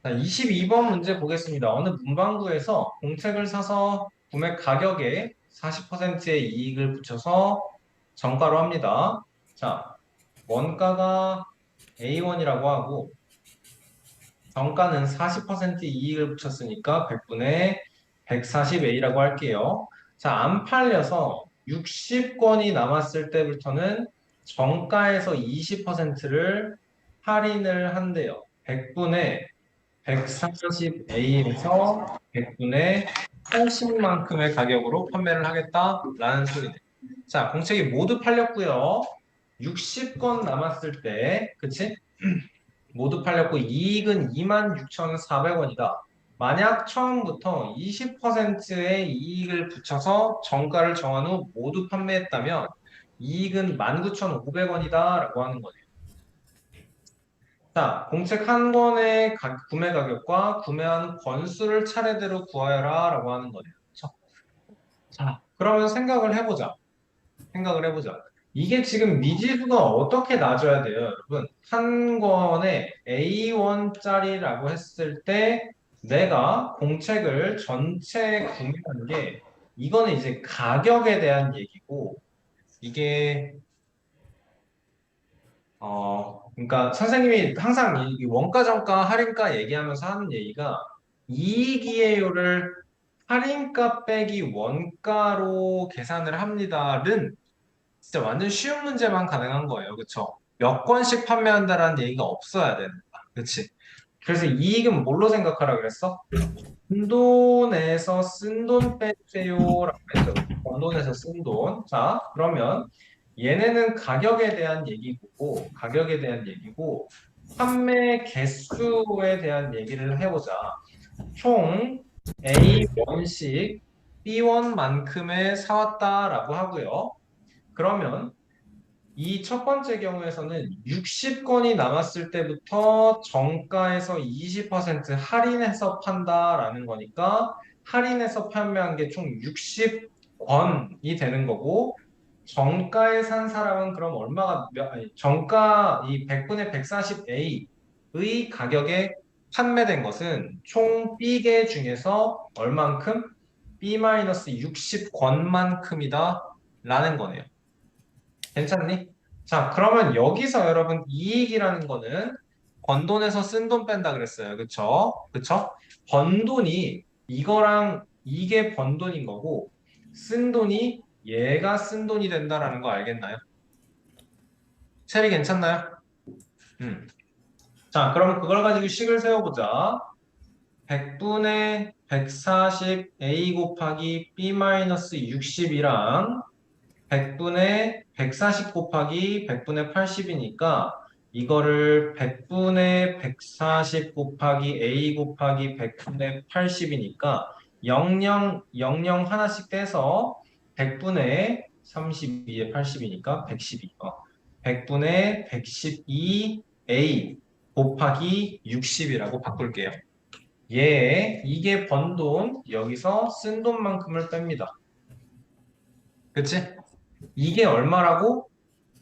자, 22번 문제 보겠습니다. 어느 문방구에서 공책을 사서 구매 가격에 40%의 이익을 붙여서 정가로 합니다. 자, 원가가 A1이라고 하고 정가는 40% 이익을 붙였으니까 100분의 140A라고 할게요. 자, 안 팔려서 60권이 남았을 때부터는 정가에서 20%를 할인을 한대요. 100분의 140A에서 100분의 80만큼의 가격으로 판매를 하겠다라는 소리네. 자, 공책이 모두 팔렸고요. 60건 남았을 때, 그치? 모두 팔렸고 이익은 26,400원이다. 만약 처음부터 20%의 이익을 붙여서 정가를 정한 후 모두 판매했다면 이익은 19,500원이다 라고 하는 거네요. 자, 공책 한 권의 구매 가격과 구매한 권수를 차례대로 구하여라 라고 하는 거네요. 그쵸? 자, 그러면 생각을 해보자. 이게 지금 미지수가 어떻게 낮아야 돼요, 여러분? 한 권에 A1짜리라고 했을 때 내가 공책을 전체 구매한 게 이거는 이제 가격에 대한 얘기고 이게 그러니까 선생님이 항상 이 원가, 정가, 할인가 얘기하면서 하는 얘기가 이익이에요를 할인가 빼기 원가로 계산을 합니다는 진짜 완전 쉬운 문제만 가능한 거예요. 그쵸? 몇 건씩 판매한다라는 얘기가 없어야 되는 거야. 그치? 그래서 이익은 뭘로 생각하라 그랬어? 번 돈에서 쓴 돈 빼세요라고 했죠. 번 돈에서 쓴 돈. 자, 그러면 얘네는 가격에 대한 얘기고, 판매 개수에 대한 얘기를 해보자. 총 A1씩 B1만큼의 사왔다라고 하고요. 그러면 이 첫 번째 경우에서는 60건이 남았을 때부터 정가에서 20% 할인해서 판다라는 거니까 할인해서 판매한 게 총 60건이 되는 거고 정가에 산 사람은 그럼 아니, 정가 이 100분의 140A의 가격에 판매된 것은 총 B개 중에서 얼만큼? B-60권만큼이다 라는 거네요. 괜찮니? 자, 그러면 여기서 여러분 이익이라는 거는 번 돈에서 쓴 돈 뺀다 그랬어요. 그쵸? 그쵸? 번 돈이 이거랑 이게 번 돈인 거고 쓴 돈이 얘가 쓴 돈이 된다라는 거 알겠나요? 체리 괜찮나요? 음. 자, 그럼 그걸 가지고 식을 세워보자. 100분의 140 A 곱하기 B-60이랑 100분의 140 곱하기 100분의 80이니까 이거를 100분의 140 곱하기 A 곱하기 100분의 80이니까 00, 00 하나씩 떼서 100분의 32에 80이니까 112. 100분의 112A 곱하기 60이라고 바꿀게요. 이게 번 돈, 여기서 쓴 돈만큼을 뺍니다. 그치? 이게 얼마라고?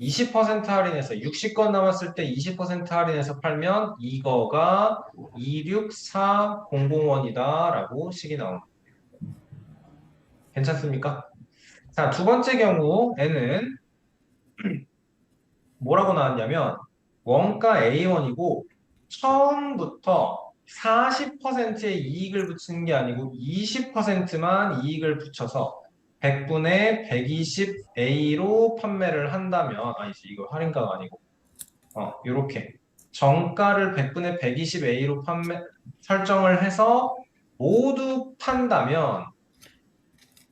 20% 할인해서 60건 남았을 때 20% 할인해서 팔면 이거가 264,000원이다 라고 식이 나옵니다. 괜찮습니까? 자, 두 번째 경우에는 뭐라고 나왔냐면 원가 A1이고 처음부터 40%의 이익을 붙이는 게 아니고 20%만 이익을 붙여서 100분의 120A로 판매를 한다면 아니지 이거 할인가가 아니고 요렇게 정가를 100분의 120A로 설정을 해서 모두 판다면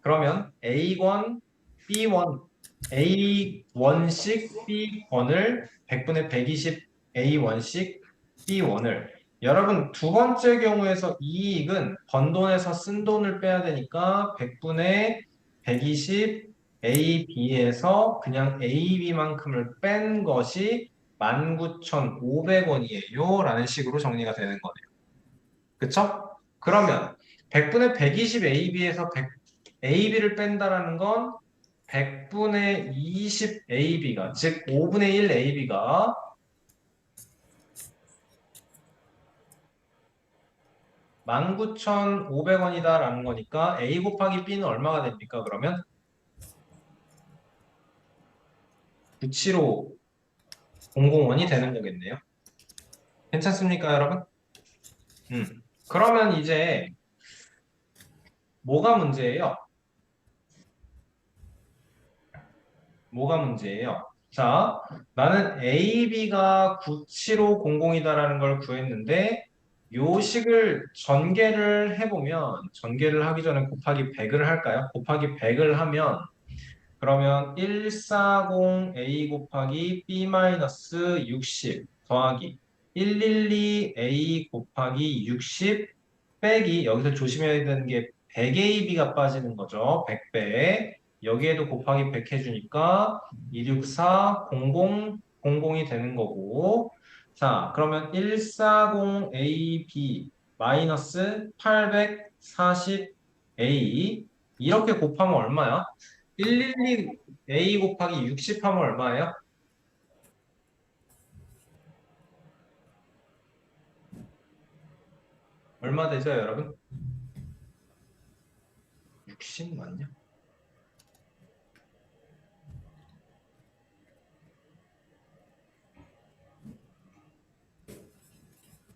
그러면 A1, B1, A1씩 B1을 100분의 120 A1씩 B1을 여러분 두 번째 경우에서 이익은 번 돈에서 쓴 돈을 빼야 되니까 100분의 120 AB에서 그냥 AB만큼을 뺀 것이 19,500원이에요 라는 식으로 정리가 되는 거네요. 그쵸? 그러면 100분의 120 AB에서 AB를 뺀다라는 건 100분의 20 AB가, 즉 5분의 1 AB가 19,500원이다라는 거니까 A 곱하기 B는 얼마가 됩니까? 그러면 975,000원이 되는 거겠네요. 괜찮습니까, 여러분? 그러면 이제 뭐가 문제예요? 뭐가 문제예요? 자, 나는 AB가 97500이다라는 걸 구했는데 요 식을 전개를 해보면 전개를 하기 전에 곱하기 100을 할까요? 곱하기 100을 하면 그러면 140A 곱하기 B-60 더하기 112A 곱하기 60 빼기 여기서 조심해야 되는 게 100AB가 빠지는 거죠. 100배. 여기에도 곱하기 100 해주니까 2640000이 되는 거고 자 그러면 140AB 마이너스 840A 이렇게 곱하면 얼마야? 112A 곱하기 60 하면 얼마예요? 얼마 되죠, 여러분? 60 맞냐?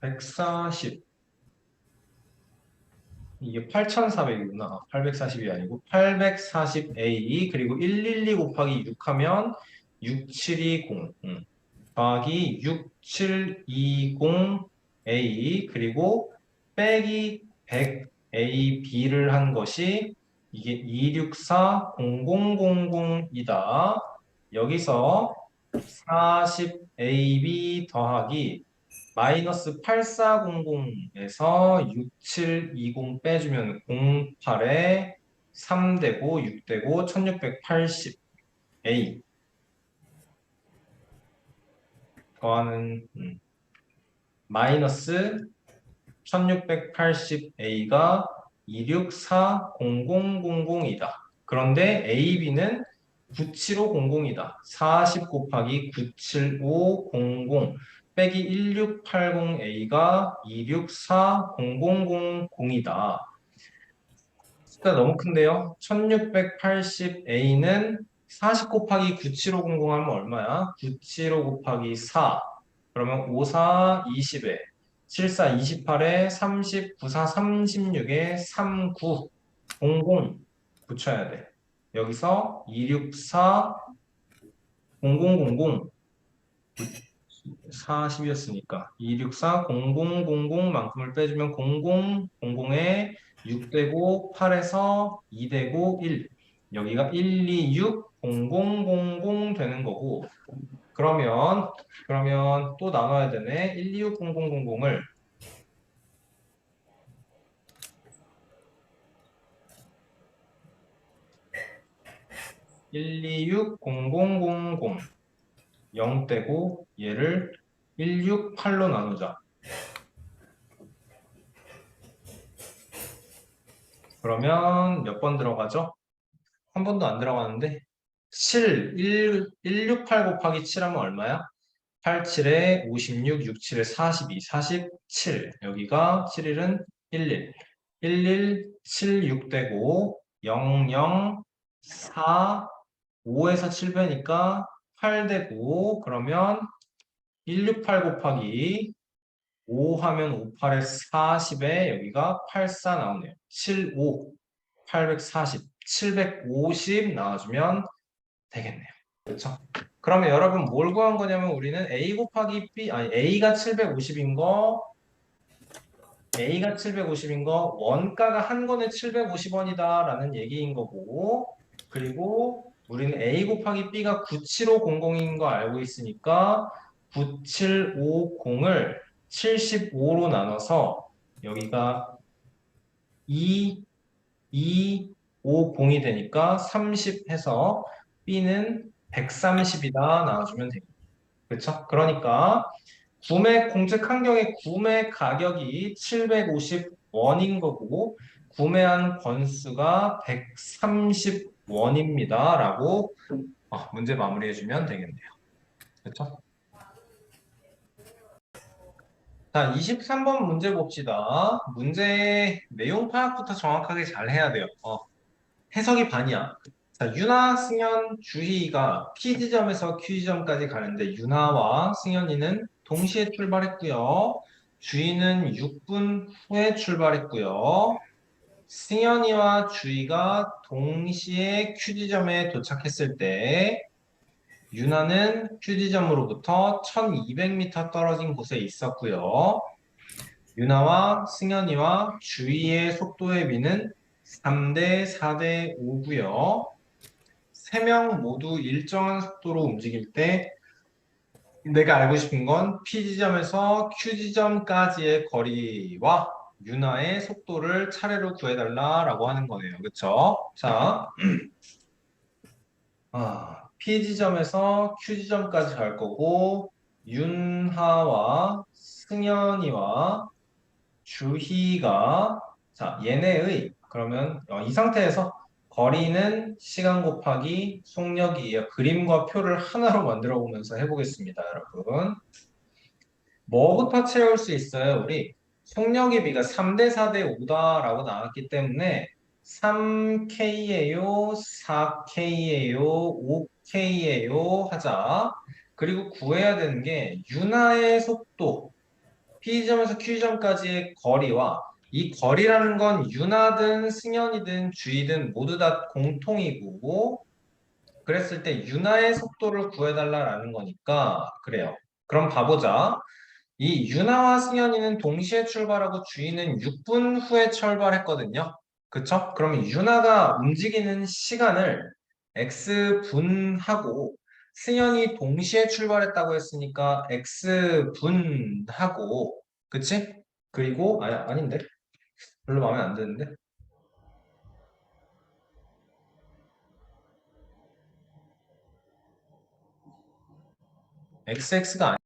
140. 이게 8,400이구나. 840이 아니고 840A 그리고 112 곱하기 6 하면 6720 더하기 6720A 그리고 빼기 100AB를 한 것이 이게 2640000이다. 여기서 40AB 더하기 마이너스 8400에서 6720 빼주면 08에 3되고 6되고 1680A 더하는 마이너스 1680A가 2640000이다. 그런데 AB는 97500이다. 40 곱하기 97500 빼기 1680A가 264000이다. 숫자 너무 큰데요? 1680A는 40 곱하기 97500 하면 얼마야? 975 곱하기 4. 그러면 5, 4, 20에 7, 4, 28에 30, 9, 4, 36에 3, 9, 00 붙여야 돼. 여기서 264, 0000 40이었으니까 264, 0000만큼을 빼주면 0000에 6되고 8에서 2되고 1 여기가 126, 0000 되는 거고 그러면 또 나눠야 되네 126, 0000을 126, 0000 0대고 얘를 168로 나누자. 그러면 몇 번 들어가죠? 한 번도 안 들어가는데 7, 168 곱하기 7 하면 얼마야? 87에 56, 67에 42, 47 여기가 7일은 11, 11, 7, 6되고 0, 0, 4, 5에서 7배니까 8되고 그러면 168 곱하기 5 하면 58에 40에 여기가 84 나오네요. 75, 840, 750 나와주면 되겠네요. 그렇죠? 그러면 여러분 뭘 구한 거냐면 우리는 A 곱하기 B, 아니 A가 750인 거, A가 750인 거, 원가가 한 권에 750원이다 라는 얘기인 거고, 그리고 우리는 A 곱하기 B가 97500인 거 알고 있으니까 9750을 75로 나눠서 여기가 2, 2, 5, 0이 되니까 30 해서 B는 130이다 나와주면 됩니다. 그렇죠? 그러니까 공책 환경의 구매 가격이 750원인 거고 구매한 권수가 130원입니다. 라고 문제 마무리해 주면 되겠네요. 그렇죠? 자, 23번 문제 봅시다. 문제 내용 파악부터 정확하게 잘 해야 돼요. 해석이 반이야. 자, 유나, 승현, 주희가 P 지점에서 Q 지점까지 가는데 유나와 승현이는 동시에 출발했고요. 주희는 6분 후에 출발했고요. 승현이와 주희가 동시에 Q 지점에 도착했을 때 유나는 Q 지점으로부터 1200m 떨어진 곳에 있었고요. 유나와 승현이와 주희의 속도의 비는 3대 4대 5고요. 세 명 모두 일정한 속도로 움직일 때 내가 알고 싶은 건 P 지점에서 Q 지점까지의 거리와 유나의 속도를 차례로 구해달라라고 하는 거네요. 그쵸? 자, P 지점에서 Q 지점까지 갈 거고 윤하와 승현이와 주희가 자 얘네의 그러면 이 상태에서 거리는 시간 곱하기 속력이에요. 그림과 표를 하나로 만들어 보면서 해보겠습니다, 여러분. 뭐부터 채울 수 있어요? 우리 속력의 비가 3대 4대 5다라고 나왔기 때문에 3K예요, 4K예요, 5K예요 하자. 그리고 구해야 되는 게 윤하의 속도 P점에서 Q점까지의 거리와 이 거리라는 건 윤하든 승현이든 주희든 모두 다 공통이고 그랬을 때 윤하의 속도를 구해달라는 거니까 그래요. 그럼 봐보자. 이 윤하와 승현이는 동시에 출발하고 주희는 6분 후에 출발했거든요. 그쵸? 그러면 윤하가 움직이는 시간을 X분하고 승현이 동시에 출발했다고 했으니까 X분하고 그치? 그리고 아닌데? 별로 마음에 안 드는데? XX가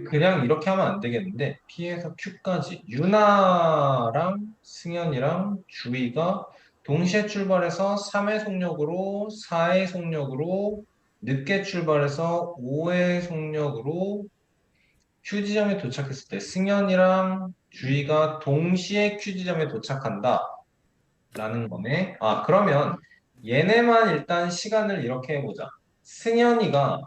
그냥 이렇게 하면 안 되겠는데 P에서 Q까지 유나랑 승현이랑 주희가 동시에 출발해서 3의 속력으로 4의 속력으로 늦게 출발해서 5의 속력으로 Q 지점에 도착했을 때 승현이랑 주희가 동시에 Q 지점에 도착한다 라는 거네. 그러면 얘네만 일단 시간을 이렇게 해보자. 승현이가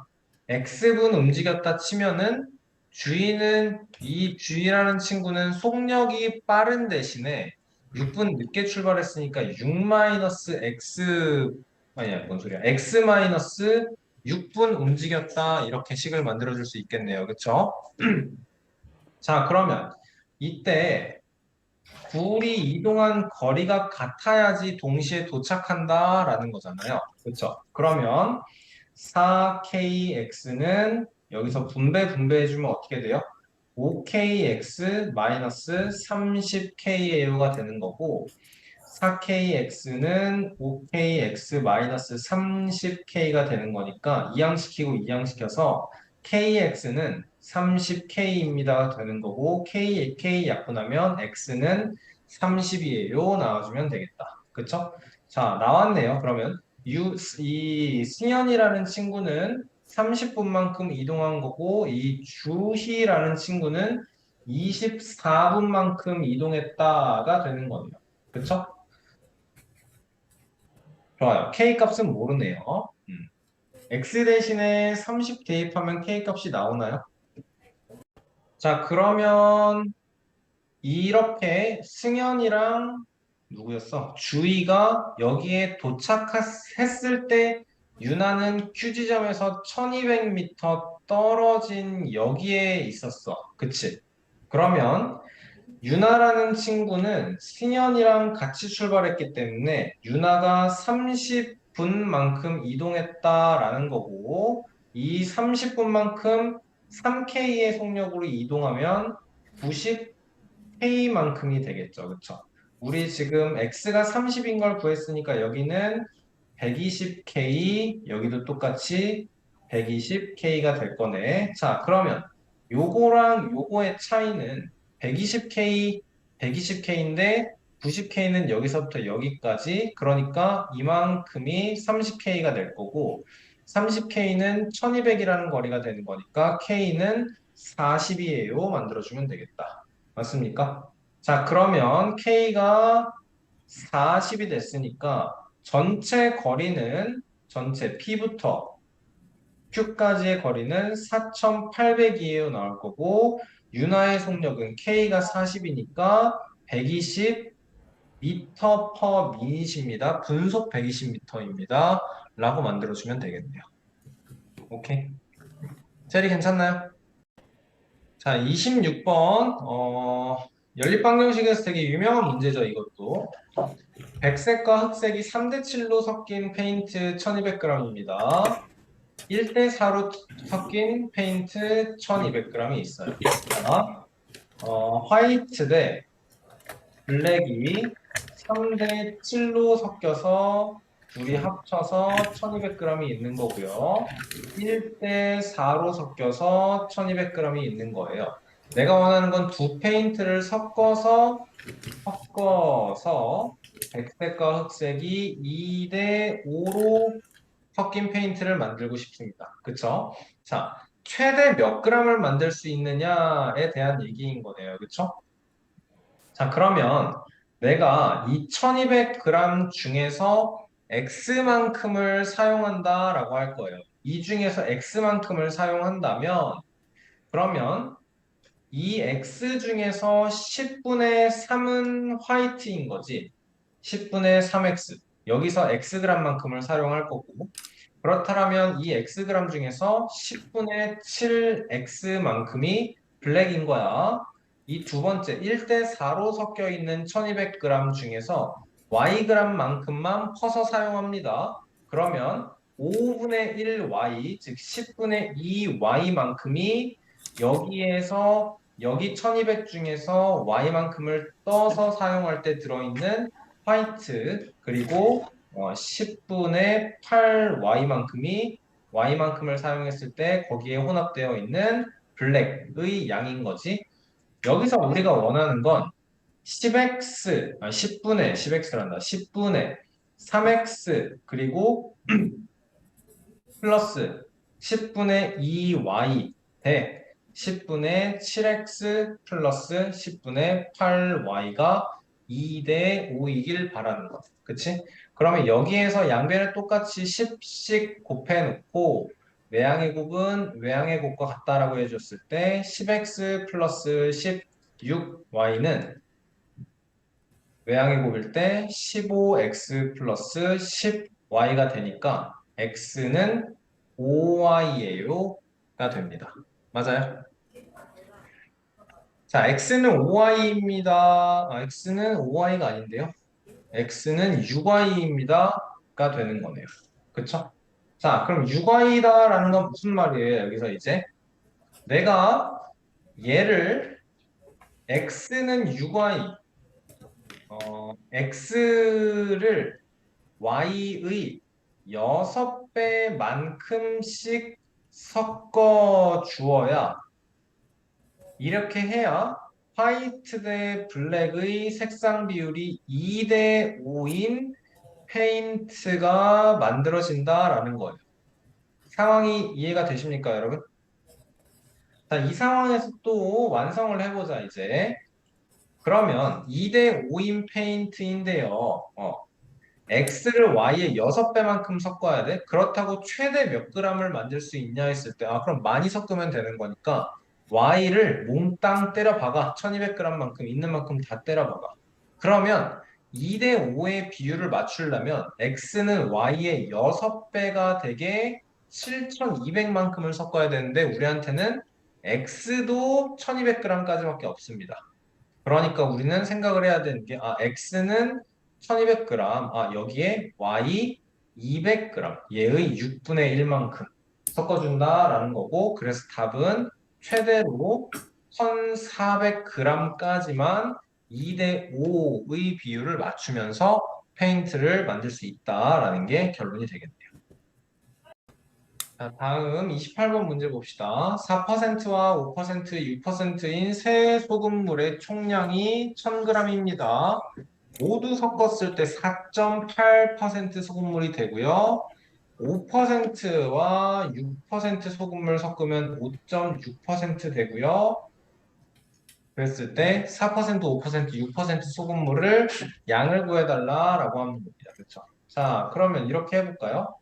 X분 움직였다 치면은 주희는 이 주희라는 친구는 속력이 빠른 대신에 6분 늦게 출발했으니까 6-X 아니야 뭔 소리야 X-6분 움직였다 이렇게 식을 만들어줄 수 있겠네요. 그쵸? 자 그러면 이때 둘이 이동한 거리가 같아야지 동시에 도착한다라는 거잖아요. 그렇죠? 그러면 4kx는 여기서 분배해주면 어떻게 돼요? 5kx 30kA가 되는 거고 4kx는 5kx 30k가 되는 거니까 이항시키고 이항시켜서 kx는 30k입니다 되는 거고 k 약분하면 x는 30이에요 나와주면 되겠다. 그쵸? 자 나왔네요. 그러면 이 승현이라는 친구는 30분만큼 이동한 거고 이 주희라는 친구는 24분만큼 이동했다가 되는 거네요. 그쵸? 좋아요. K 값은 모르네요. X 대신에 30 대입하면 K 값이 나오나요? 자, 그러면 이렇게 승현이랑 누구였어? 주희가 여기에 도착했을 때 유나는 Q 지점에서 1200m 떨어진 여기에 있었어. 그치? 그러면 유나라는 친구는 승현이랑 같이 출발했기 때문에 유나가 30분만큼 이동했다라는 거고 이 30분만큼 3K의 속력으로 이동하면 90K만큼이 되겠죠. 그쵸? 우리 지금 X가 30인 걸 구했으니까 여기는 120K, 여기도 똑같이 120K가 될 거네. 자, 그러면 요거랑 요거의 차이는 120K, 120K인데 90K는 여기서부터 여기까지 그러니까 이만큼이 30K가 될 거고 30K는 1200이라는 거리가 되는 거니까 K는 40이에요. 만들어주면 되겠다. 맞습니까? 자, 그러면 K가 40이 됐으니까 전체 거리는 전체 P부터 Q까지의 거리는 4,800이에요. 나올 거고 윤하의 속력은 K가 40이니까 120 미터 퍼 미닛입니다. 분속 120m입니다. 라고 만들어주면 되겠네요. 오케이. 체리 괜찮나요? 자, 26번. 연립방정식에서 되게 유명한 문제죠, 이것도. 백색과 흑색이 3대 7로 섞인 페인트 1200g입니다. 1대 4로 섞인 페인트 1200g이 있어요. 자, 화이트 대 블랙이 3대 7로 섞여서 둘이 합쳐서 1200g이 있는 거고요. 1대 4로 섞여서 1200g이 있는 거예요. 내가 원하는 건 두 페인트를 섞어서 백색과 흑색이 2대 5로 섞인 페인트를 만들고 싶습니다. 그쵸? 자, 최대 몇 g을 만들 수 있느냐에 대한 얘기인 거네요. 그쵸? 자, 그러면 내가 2200g 중에서 X만큼을 사용한다라고 할 거예요. 이 중에서 X만큼을 사용한다면, 그러면 이 X 중에서 10분의 3은 화이트인 거지. 10분의 3X. 여기서 Xg만큼을 사용할 거고, 그렇다면 이 Xg 중에서 10분의 7X만큼이 블랙인 거야. 이 두 번째 1대 4로 섞여 있는 1200g 중에서 Yg만큼만 퍼서 사용합니다. 그러면 5분의 1Y, 즉 10분의 2Y만큼이 여기에서 여기 1200 중에서 Y만큼을 떠서 사용할 때 들어있는 화이트, 그리고 10분의 8y만큼이 y만큼을 사용했을 때 거기에 혼합되어 있는 블랙의 양인 거지. 여기서 우리가 원하는 건 10x, 10x란다. 10분의 3x 그리고 플러스 10분의 2y 대 10분의 7x 플러스 10분의 8y가 2대 5이길 바라는 것. 그치? 그러면 여기에서 양변을 똑같이 10씩 곱해놓고 외양의 곱은 외양의 곱과 같다라고 해줬을 때 10x 플러스 16y는 외양의 곱일 때 15x 플러스 10y가 되니까 x는 5y예요가 됩니다. 맞아요? 자, x는 5y입니다. x는 5y가 아닌데요. x는 6y입니다가 되는 거네요. 그쵸? 자, 그럼 6y다라는 건 무슨 말이에요? 여기서 이제 내가 얘를 x는 6y, x를 y의 6배만큼씩 섞어 주어야 이렇게 해야 화이트 대 블랙의 색상 비율이 2대 5인 페인트가 만들어진다라는 거예요. 상황이 이해가 되십니까, 여러분? 자, 이 상황에서 또 완성을 해보자, 이제. 그러면 2대 5인 페인트인데요. X를 Y의 6배만큼 섞어야 돼? 그렇다고 최대 몇 g을 만들 수 있냐 했을 때, 그럼 많이 섞으면 되는 거니까 Y를 몽땅 때려 박아. 1200g만큼 있는 만큼 다 때려 박아. 그러면 2대 5의 비율을 맞추려면 X는 Y의 6배가 되게 7200만큼을 섞어야 되는데 우리한테는 X도 1200g까지밖에 없습니다. 그러니까 우리는 생각을 해야 되는 게, X는 1200g, 여기에 Y 200g, 얘의 6분의 1만큼 섞어준다라는 거고, 그래서 답은 최대로 1400g까지만 2대 5의 비율을 맞추면서 페인트를 만들 수 있다라는 게 결론이 되겠네요. 자, 다음 28번 문제 봅시다. 4%와 5%, 6%인 새 소금물의 총량이 1000g입니다. 모두 섞었을 때 4.8% 소금물이 되고요. 5%와 6% 소금물 섞으면 5.6% 되고요. 그랬을 때 4%, 5%, 6% 소금물을 양을 구해달라라고 하면 됩니다. 그렇죠? 자, 그러면 이렇게 해볼까요?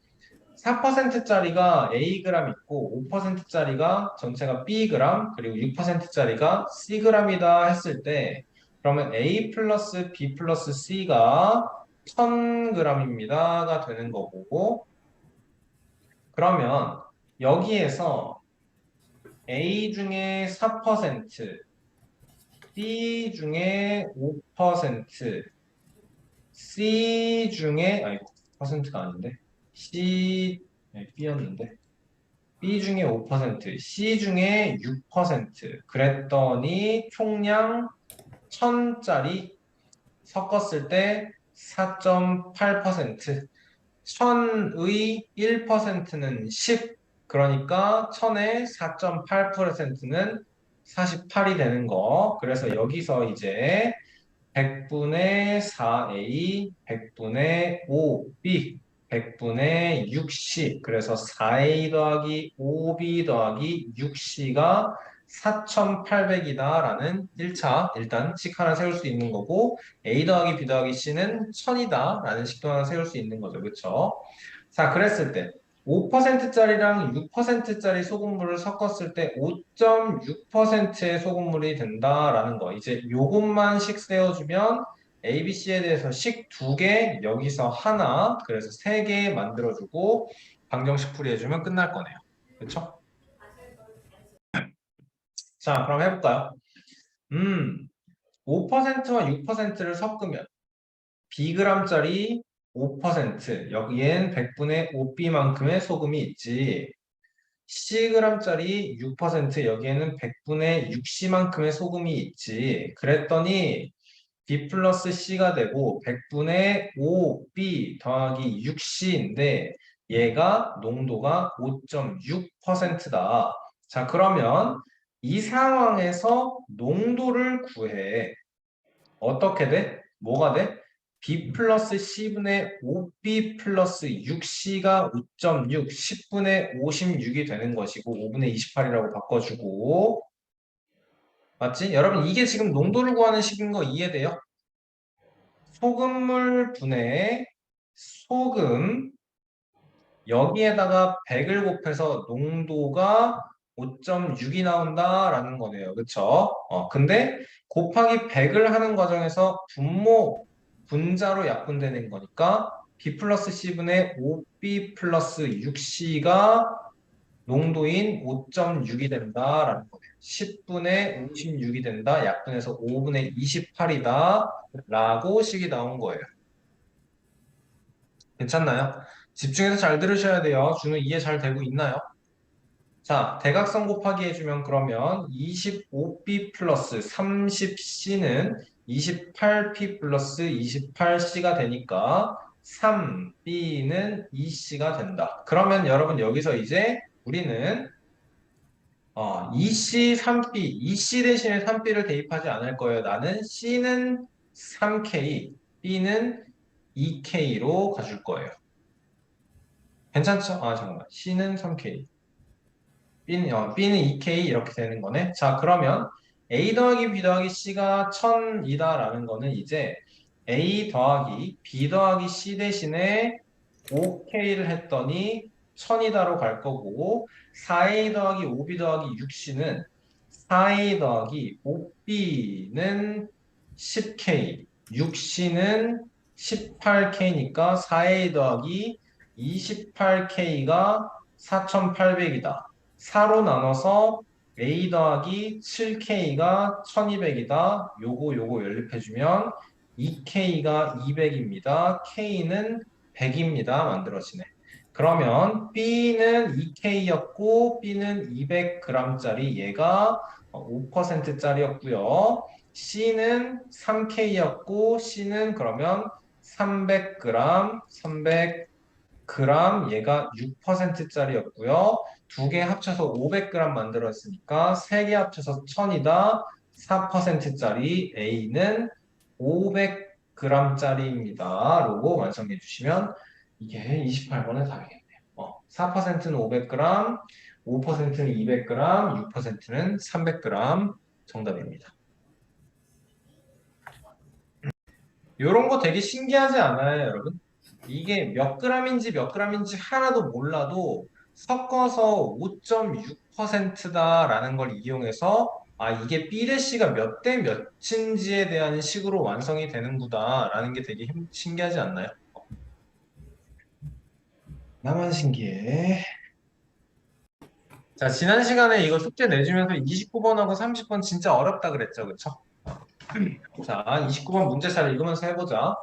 4%짜리가 Ag 있고 5%짜리가 전체가 Bg 그리고 6%짜리가 Cg이다 했을 때 그러면 A 플러스 B 플러스 C가 1000g입니다가 되는 거고 그러면 여기에서 A 중에 4%, B 중에 5%, C 중에 아이고 퍼센트가 아닌데 C 네, B였는데 B 중에 5%, C 중에 6% 그랬더니 총량 1000짜리 섞었을 때 4.8% 1000의 1%는 10 그러니까 1000의 4.8%는 48이 되는 거 그래서 여기서 이제 100분의 4A, 100분의 5B, 100분의 6C. 그래서 4A 더하기 5B 더하기 6C가 4,800이다라는 1차 일단 식 하나 세울 수 있는 거고 A 더하기 B 더하기 C는 1000이다라는 식도 하나 세울 수 있는 거죠. 그렇죠? 자, 그랬을 때 5%짜리랑 6%짜리 소금물을 섞었을 때 5.6%의 소금물이 된다라는 거. 이제 요것만씩 세워주면 ABC에 대해서 식 2개, 여기서 하나, 그래서 3개 만들어주고 방정식 풀이해주면 끝날 거네요. 그렇죠? 자, 그럼 해볼까요? 5%와 6%를 섞으면 Bg짜리 5%, 여기엔 100분의 5B만큼의 소금이 있지. Cg짜리 6%, 여기에는 100분의 6C만큼의 소금이 있지. 그랬더니 B 플러스 C가 되고 100분의 5B 더하기 6C인데 얘가 농도가 5.6%다. 자, 그러면 이 상황에서 농도를 구해. 어떻게 돼? 뭐가 돼? B 플러스 C분의 5B 플러스 6C가 5.6, 10분의 56이 되는 것이고 5분의 28이라고 바꿔주고 맞지? 여러분 이게 지금 농도를 구하는 식인 거 이해돼요? 소금물 분해 소금 여기에다가 100을 곱해서 농도가 5.6이 나온다라는 거네요. 그쵸? 근데 곱하기 100을 하는 과정에서 분모, 분자로 약분되는 거니까 B 플러스 C분의 5B 플러스 6C가 농도인 5.6이 된다라는 거네요. 10분의 56이 된다. 약분해서 5분의 28이다. 라고 식이 나온 거예요. 괜찮나요? 집중해서 잘 들으셔야 돼요. 준우 이해 잘 되고 있나요? 자, 대각선 곱하기 해주면 그러면 25B 플러스 30C는 28P 플러스 28C가 되니까 3B는 2C가 된다. 그러면 여러분 여기서 이제 우리는 2C, 3B, 2C 대신에 3B를 대입하지 않을 거예요. 나는 C는 3K, B는 2K로 가줄 거예요. 괜찮죠? 잠깐만. C는 3K. B는 2K 이렇게 되는 거네. 자, 그러면 A 더하기 B 더하기 C가 1000이다라는 거는 이제 A 더하기 B 더하기 C 대신에 5K를 했더니 1000이다로 갈 거고 4A 더하기 5B 더하기 6C는 4A 더하기 5B는 10K, 6C는 18K니까 4A 더하기 28K가 4800이다. 4로 나눠서 A 더하기 7K가 1200이다. 요거 연립해주면 2K가 200입니다. K는 100입니다. 만들어지네. 그러면 B는 2K였고 B는 200g짜리 얘가 5%짜리였고요. C는 3K였고 C는 그러면 300g, 300g 얘가 6%짜리였고요. 두 개 합쳐서 500g 만들었으니까 세 개 합쳐서 1000이다. 4%짜리 A는 500g짜리입니다. 로고 완성해 주시면 이게 28번의 답이겠네요. 4%는 500g, 5%는 200g, 6%는 300g 정답입니다. 이런 거 되게 신기하지 않아요, 여러분? 이게 몇 g인지 몇 g인지 하나도 몰라도 섞어서 5.6%다라는 걸 이용해서 아, 이게 B대씨가 몇 대 몇인지에 대한 식으로 완성이 되는구나라는 게 되게 신기하지 않나요? 나만 신기해. 자, 지난 시간에 이거 숙제 내주면서 29번하고 30번 진짜 어렵다 그랬죠, 그쵸? 자, 29번 문제 잘 읽으면서 해보자.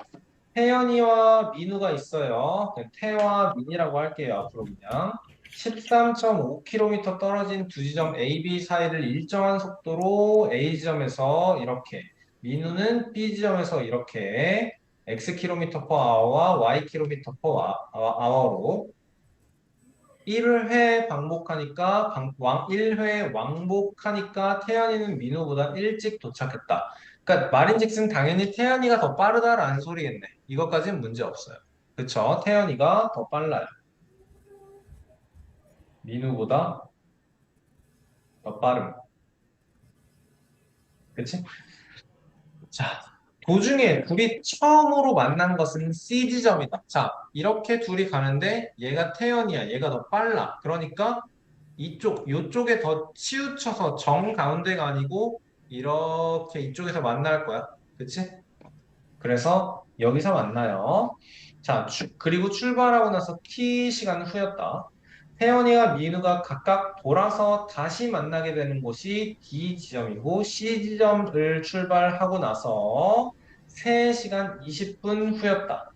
태연이와 민우가 있어요. 그냥 태와 민이라고 할게요. 앞으로 그냥. 13.5km 떨어진 두 지점 A, B 사이를 일정한 속도로 A 지점에서 이렇게, 민우는 B 지점에서 이렇게 x km per hour와 y km per hour로 1회 반복하니까 1회 왕복하니까 태연이는 민우보다 일찍 도착했다. 그러니까 말인즉슨 당연히 태연이가 더 빠르다라는 소리겠네. 이것까지는 문제 없어요. 그쵸? 태연이가 더 빨라요. 민우보다 더 빠름. 그치? 자, 도중에 둘이 처음으로 만난 것은 C 지점이다. 자, 이렇게 둘이 가는데 얘가 태연이야. 얘가 더 빨라. 그러니까 요쪽에 더 치우쳐서 정 가운데가 아니고 이렇게 이쪽에서 만날 거야. 그치? 그래서 여기서 만나요. 자, 그리고 출발하고 나서 T 시간 후였다. 태연이와 민우가 각각 돌아서 다시 만나게 되는 곳이 D 지점이고 C 지점을 출발하고 나서 3시간 20분 후였다.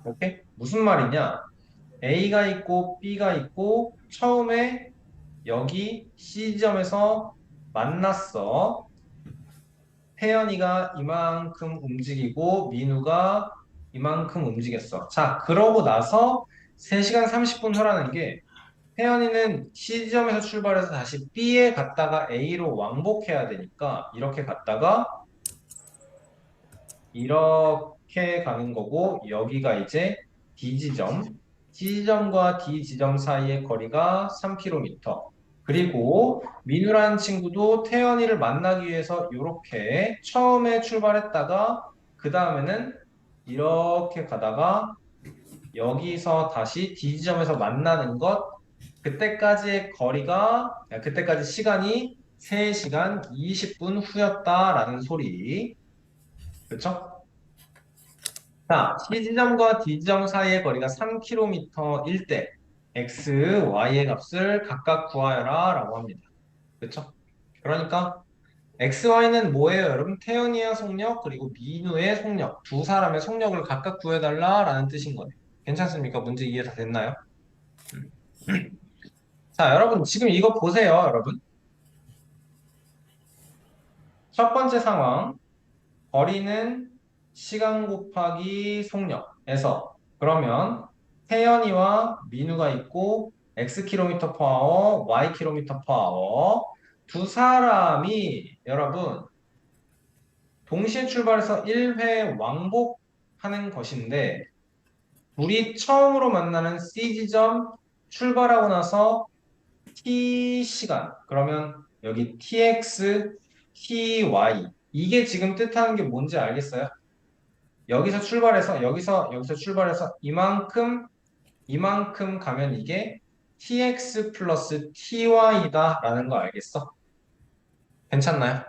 오케이? 무슨 말이냐? A가 있고 B가 있고 처음에 여기 C 지점에서 만났어. 태연이가 이만큼 움직이고 민우가 이만큼 움직였어. 자, 그러고 나서 3시간 30분 후라는 게 태연이는 C 지점에서 출발해서 다시 B에 갔다가 A로 왕복해야 되니까 이렇게 갔다가 이렇게 가는 거고 여기가 이제 D 지점, C 지점과 D 지점 사이의 거리가 3km. 그리고 민우라는 친구도 태연이를 만나기 위해서 이렇게 처음에 출발했다가 그 다음에는 이렇게 가다가 여기서 다시 D 지점에서 만나는 것 그때까지 시간이 3시간 20분 후였다라는 소리. 그렇죠? 자, C지점과 D지점 사이의 거리가 3km일 때 x, y의 값을 각각 구하여라 라고 합니다. 그렇죠? 그러니까 x, y는 뭐예요, 여러분? 태연이의 속력 그리고 민우의 속력 두 사람의 속력을 각각 구해달라 라는 뜻인 거예요. 괜찮습니까? 문제 이해 다 됐나요? 음. 자, 여러분 지금 이거 보세요, 여러분. 첫 번째 상황 거리는 시간 곱하기 속력에서 그러면 태연이와 민우가 있고 x km per hour, y km per hour 두 사람이 여러분 동시에 출발해서 1회 왕복하는 것인데 우리 처음으로 만나는 C 지점 출발하고 나서 t 시간 그러면 여기 tx, ty 이게 지금 뜻하는 게 뭔지 알겠어요? 여기서 출발해서 이만큼 가면 이게 tx 플러스 ty다라는 거 알겠어? 괜찮나요?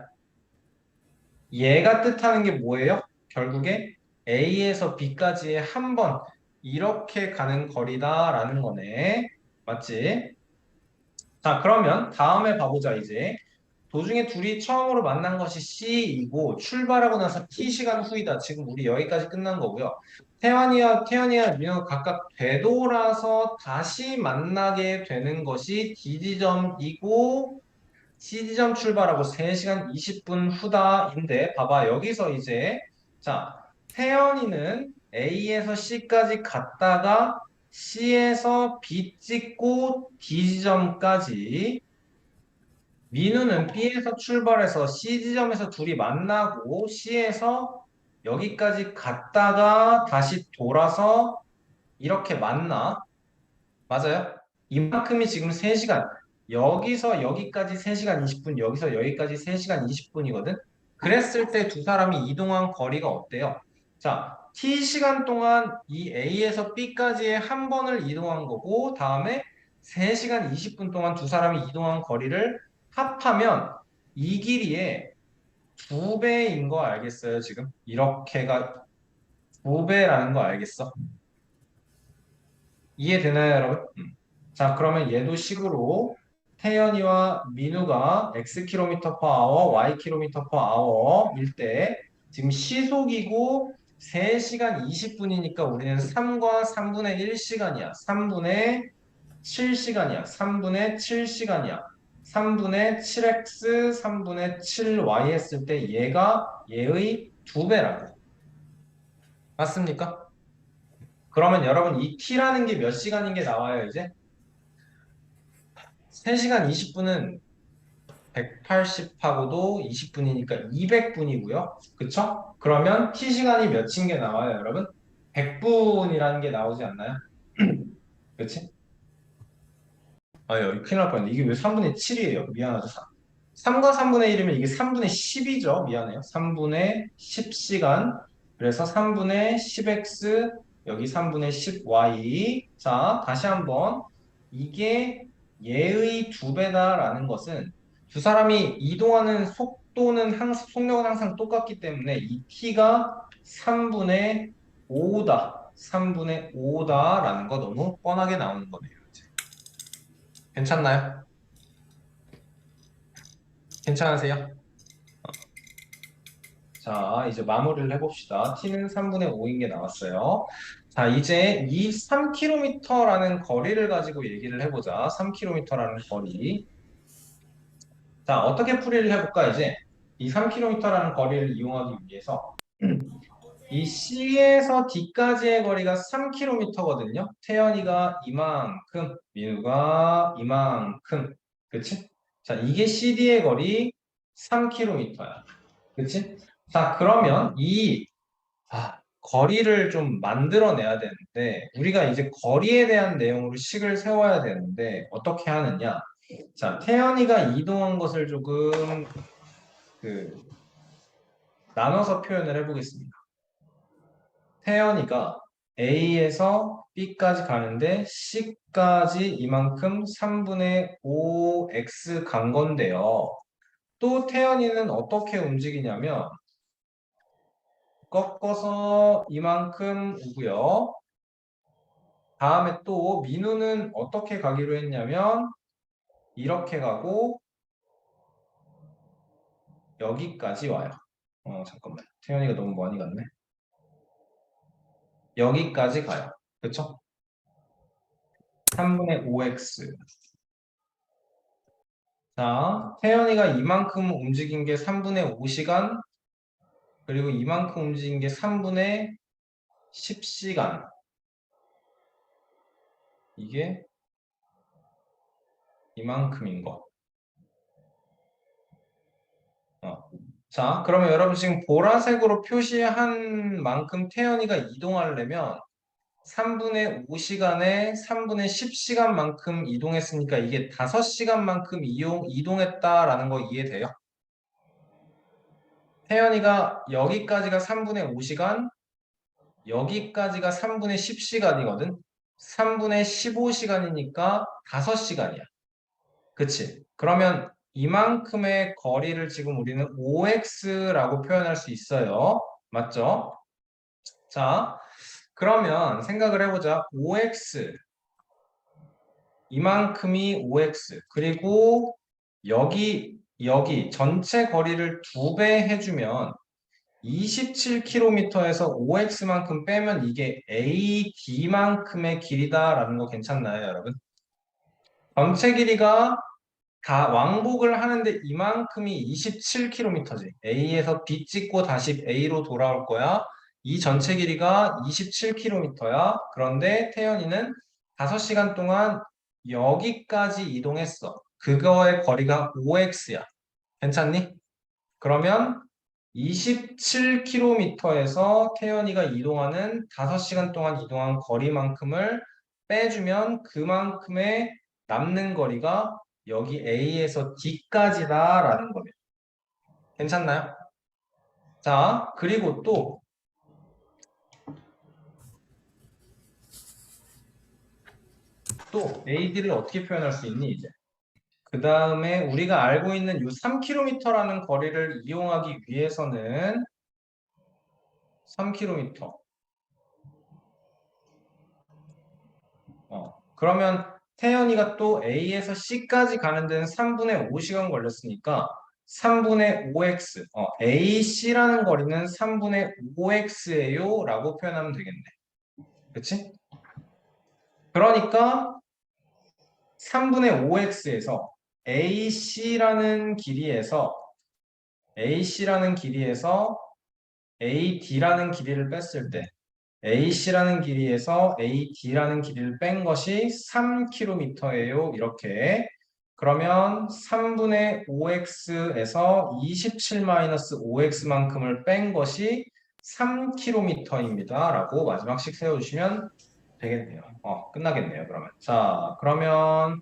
얘가 뜻하는 게 뭐예요? 결국에 A에서 B까지의 한 번 이렇게 가는 거리다라는 거네. 맞지? 자, 그러면 다음에 봐보자 이제. 도중에 둘이 처음으로 만난 것이 C이고 출발하고 나서 T시간 후이다. 지금 우리 여기까지 끝난 거고요. 태연이와 민호가 각각 되돌아서 다시 만나게 되는 것이 D지점이고 C지점 출발하고 3시간 20분 후다인데 봐봐 여기서 이제 자 태연이는 A에서 C까지 갔다가 C에서 B 찍고 D지점까지 민우는 B에서 출발해서 C 지점에서 둘이 만나고 C에서 여기까지 갔다가 다시 돌아서 이렇게 만나. 맞아요? 이만큼이 지금 3시간. 여기서 여기까지 3시간 20분, 여기서 여기까지 3시간 20분이거든? 그랬을 때 두 사람이 이동한 거리가 어때요? 자, T시간 동안 이 A에서 B까지의 한 번을 이동한 거고, 다음에 3시간 20분 동안 두 사람이 이동한 거리를 합하면 이 길이의 2배인 거 알겠어요, 지금? 이렇게가 2배라는 거 알겠어? 이해되나요, 여러분? 자, 그러면 얘도 식으로 태연이와 민우가 x 킬로미터 per hour, y 킬로미터 per hour일 때 지금 시속이고 3시간 20분이니까 우리는 3과 3분의 1시간이야. 3분의 7시간이야. 3분의 7시간이야. 3분의 7x, 3분의 7y 했을 때 얘가 얘의 2배라고. 맞습니까? 그러면 여러분 이 t라는 게 몇 시간인 게 나와요, 이제? 3시간 20분은 180하고도 20분이니까 200분이고요. 그쵸? 그러면 t시간이 몇인 게 나와요, 여러분? 100분이라는 게 나오지 않나요? 그치? 아, 여기 큰일 날 뻔했네. 이게 왜 3분의 7이에요? 미안하죠. 3과 3분의 1이면 이게 3분의 10이죠. 미안해요. 3분의 10시간. 그래서 3분의 10x, 여기 3분의 10y. 자, 다시 한번. 이게 얘의 2배다라는 것은 두 사람이 이동하는 속력은 항상 똑같기 때문에 이 t가 3분의 5다. 3분의 5다라는 거 너무 뻔하게 나오는 거네요. 이제. 괜찮나요? 괜찮으세요? 자, 이제 마무리를 해봅시다. t는 3분의 5인 게 나왔어요. 자, 이제 이 3km라는 거리를 가지고 얘기를 해보자. 3km라는 거리. 자, 어떻게 풀이를 해볼까, 이제? 이 3km라는 거리를 이용하기 위해서 이 C에서 D까지의 거리가 3km거든요. 태연이가 이만큼, 민우가 이만큼. 그치? 자, 이게 CD의 거리 3km야. 그치? 자, 그러면 거리를 좀 만들어내야 되는데, 우리가 이제 거리에 대한 내용으로 식을 세워야 되는데, 어떻게 하느냐? 자, 태연이가 이동한 것을 조금 그, 나눠서 표현을 해보겠습니다. 태연이가 A에서 B까지 가는데 C까지 이만큼 3분의 5x 간 건데요. 또 태연이는 어떻게 움직이냐면, 꺾어서 이만큼 오고요. 다음에 또 민우는 어떻게 가기로 했냐면 이렇게 가고 여기까지 와요. 잠깐만. 태연이가 너무 많이 갔네. 여기까지 가요. 그쵸? 3분의 5x. 자, 태연이가 이만큼 움직인 게 3분의 5시간, 그리고 이만큼 움직인 게 3분의 10시간. 이게 이만큼인 거. 자, 그러면 여러분 지금 보라색으로 표시한 만큼 태연이가 이동하려면 3분의 5시간에 3분의 10시간만큼 이동했으니까 이게 5시간만큼 이동했다라는 거 이해돼요? 태연이가 여기까지가 3분의 5시간, 여기까지가 3분의 10시간이거든? 3분의 15시간이니까 5시간이야. 그치? 그러면 이만큼의 거리를 지금 우리는 OX라고 표현할 수 있어요. 맞죠? 자, 그러면 생각을 해보자. OX, 이만큼이 OX. 그리고 여기 전체 거리를 2배 해주면 27km에서 OX만큼 빼면 이게 AD만큼의 길이다라는 거 괜찮나요, 여러분? 전체 길이가 다 왕복을 하는데 이만큼이 27km지. A에서 B 찍고 다시 A로 돌아올 거야. 이 전체 길이가 27km야. 그런데 태연이는 5시간 동안 여기까지 이동했어. 그거의 거리가 5x야. 괜찮니? 그러면 27km에서 태연이가 이동하는 5시간 동안 이동한 거리만큼을 빼주면 그만큼의 남는 거리가 여기 A에서 D까지다라는 거예요. 괜찮나요? 자, 그리고 또 AD를 어떻게 표현할 수 있니, 이제? 그 다음에 우리가 알고 있는 이 3km라는 거리를 이용하기 위해서는 3km. 그러면 태연이가 또 A에서 C까지 가는 데는 3분의 5시간 걸렸으니까 3분의 5x, AC라는 거리는 3분의 5x예요 라고 표현하면 되겠네. 그치? 그러니까 3분의 5x에서 AC라는 길이에서 AD라는 길이를 뺐을 때 AC라는 길이에서 AD라는 길이를 뺀 것이 3km예요. 이렇게. 그러면 3분의 5x에서 27-5x만큼을 뺀 것이 3km입니다. 라고 마지막씩 세워주시면 되겠네요. 끝나겠네요. 그러면. 자, 그러면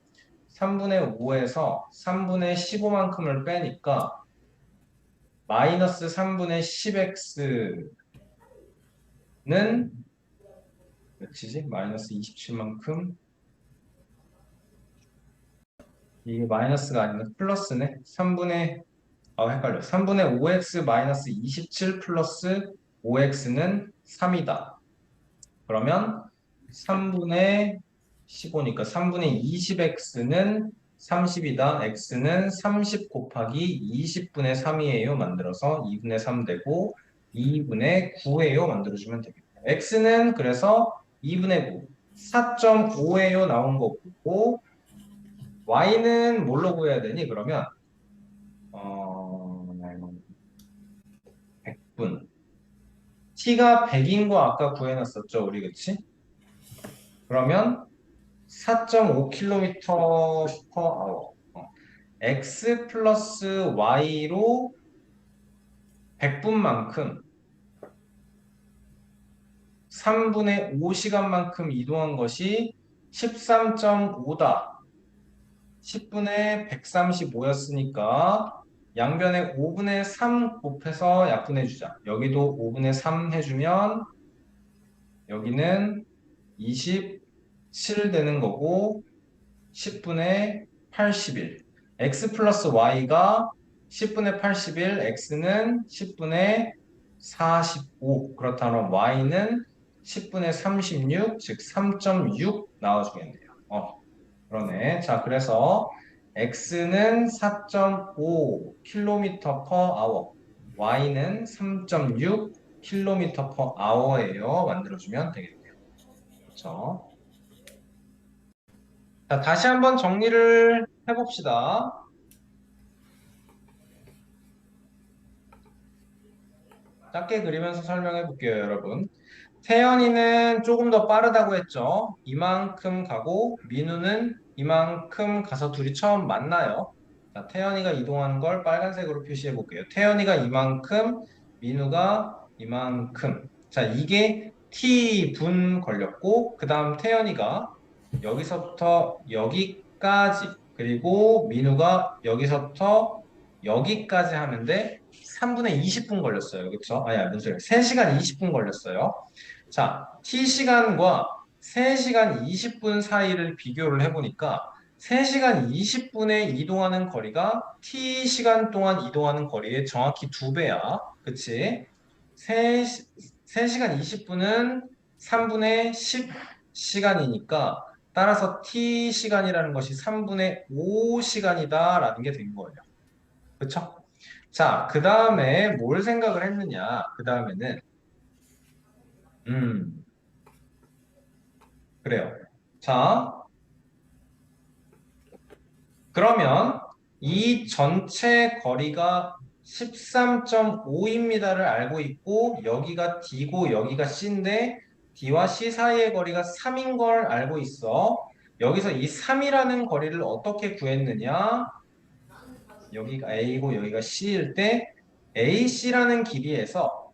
3분의 5에서 3분의 15만큼을 빼니까 마이너스 3분의 10x는 몇이지? 마이너스 27만큼. 이게 마이너스가 아니라 플러스네. 헷갈려. 3분의 5x 마이너스 27 플러스 5x는 3이다. 그러면 3분의 15니까 3분의 20x는 30이다. x는 30 곱하기 20분의 3이에요. 만들어서 2분의 3 되고 2분의 9예요. 만들어주면 되겠네요. x는 그래서 2분의 9, 4.5예요. 나온 거 보고 y는 뭘로 구해야 되니? 그러면 100분. t가 100인 거 아까 구해놨었죠, 우리 그치? 그러면 4.5km per hour. x 플러스 y로 100분만큼 3분의 5시간만큼 이동한 것이 13.5다. 10분의 135였으니까 양변에 5분의 3 곱해서 약분해주자. 여기도 5분의 3 해주면 여기는 27 되는 거고 10분의 81. x 플러스 y가 10분의 81, x는 10분의 45. 그렇다면 y는 10분의 36, 즉 3.6 나와주겠네요. 그러네. 자, 그래서 x는 4.5km per hour, y는 3.6km per hour예요. 만들어주면 되겠네요. 그렇죠? 자, 다시 한번 정리를 해봅시다. 짧게 그리면서 설명해 볼게요, 여러분. 태연이는 조금 더 빠르다고 했죠. 이만큼 가고 민우는 이만큼 가서 둘이 처음 만나요. 자, 태연이가 이동하는 걸 빨간색으로 표시해 볼게요. 태연이가 이만큼, 민우가 이만큼. 자, 이게 T분 걸렸고, 그 다음 태연이가 여기서부터 여기까지, 그리고 민우가 여기서부터 여기까지 하는데 3분의 20분 걸렸어요. 그쵸? 아니야, 무슨 소리야. 3시간 20분 걸렸어요. 자, T시간과 3시간 20분 사이를 비교를 해보니까 3시간 20분에 이동하는 거리가 T시간 동안 이동하는 거리의 정확히 2배야. 그치? 3시간 20분은 3분의 10시간이니까 따라서 T시간이라는 것이 3분의 5시간이다라는 게 된 거예요. 그쵸? 자, 그 다음에 뭘 생각을 했느냐? 그 다음에는 음, 그래요. 자, 그러면 이 전체 거리가 13.5입니다를 알고 있고 여기가 D고 여기가 C인데 D와 C 사이의 거리가 3인 걸 알고 있어. 여기서 이 3이라는 거리를 어떻게 구했느냐? 여기가 A고 여기가 C일 때 AC라는 길이에서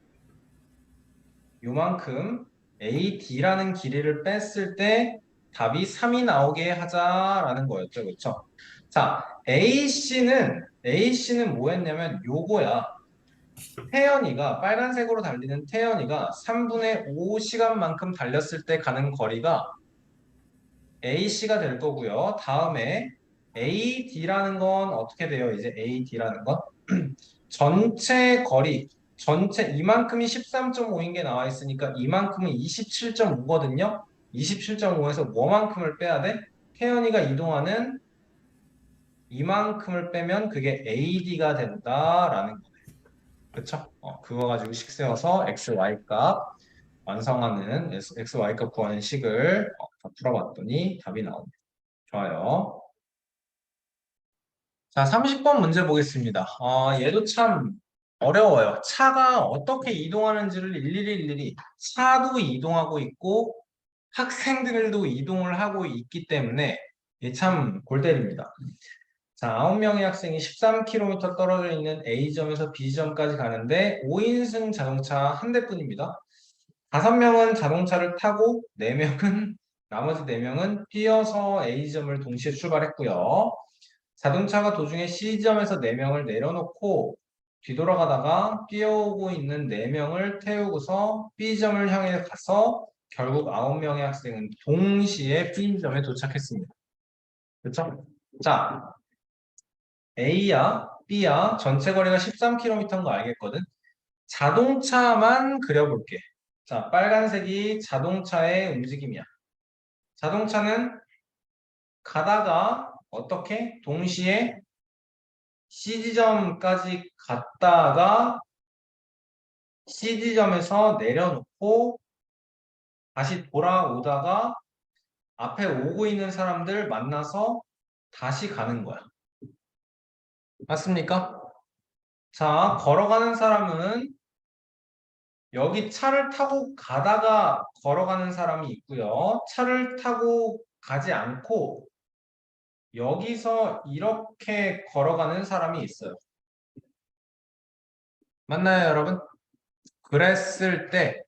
요만큼 AD라는 길이를 뺐을 때 답이 3이 나오게 하자라는 거였죠. 그렇죠? 자, A씨는 뭐 했냐면 요거야. 태연이가 빨간색으로 달리는 태연이가 3분의 5시간만큼 달렸을 때 가는 거리가 AC가 될 거고요. 다음에 AD라는 건 어떻게 돼요? 이제 AD라는 건 전체 거리, 전체 이만큼이 13.5인 게 나와 있으니까 이만큼은 27.5거든요. 27.5에서 뭐만큼을 빼야 돼? 태연이가 이동하는 이만큼을 빼면 그게 AD가 된다라는 거예요. 그쵸? 그거 가지고 식 세워서 XY 값 완성하는 XY 값 구하는 식을 다 풀어봤더니 답이 나옵니다. 좋아요. 자, 30번 문제 보겠습니다. 얘도 참 어려워요. 차가 어떻게 이동하는지를 일일이 차도 이동하고 있고 학생들도 이동을 하고 있기 때문에 이게 참 골 때립니다. 자, 9명의 학생이 13km 떨어져 있는 A점에서 B점까지 가는데 5인승 자동차 한 대뿐입니다. 5명은 자동차를 타고 4명은 나머지 4명은 뛰어서 A점을 동시에 출발했고요. 자동차가 도중에 C점에서 4명을 내려놓고 뒤돌아가다가 뛰어오고 있는 4명을 태우고서 B점을 향해 가서 결국 9명의 학생은 동시에 B점에 도착했습니다. 그렇죠? 자, A야, B야 전체 거리가 13km인 거 알겠거든? 자동차만 그려볼게. 자, 빨간색이 자동차의 움직임이야. 자동차는 가다가 어떻게? 동시에 C지점까지 갔다가 C지점에서 내려놓고 다시 돌아오다가 앞에 오고 있는 사람들 만나서 다시 가는 거야. 맞습니까? 자, 걸어가는 사람은 여기 차를 타고 가다가 걸어가는 사람이 있고요. 차를 타고 가지 않고 여기서 이렇게 걸어가는 사람이 있어요. 맞나요, 여러분? 그랬을 때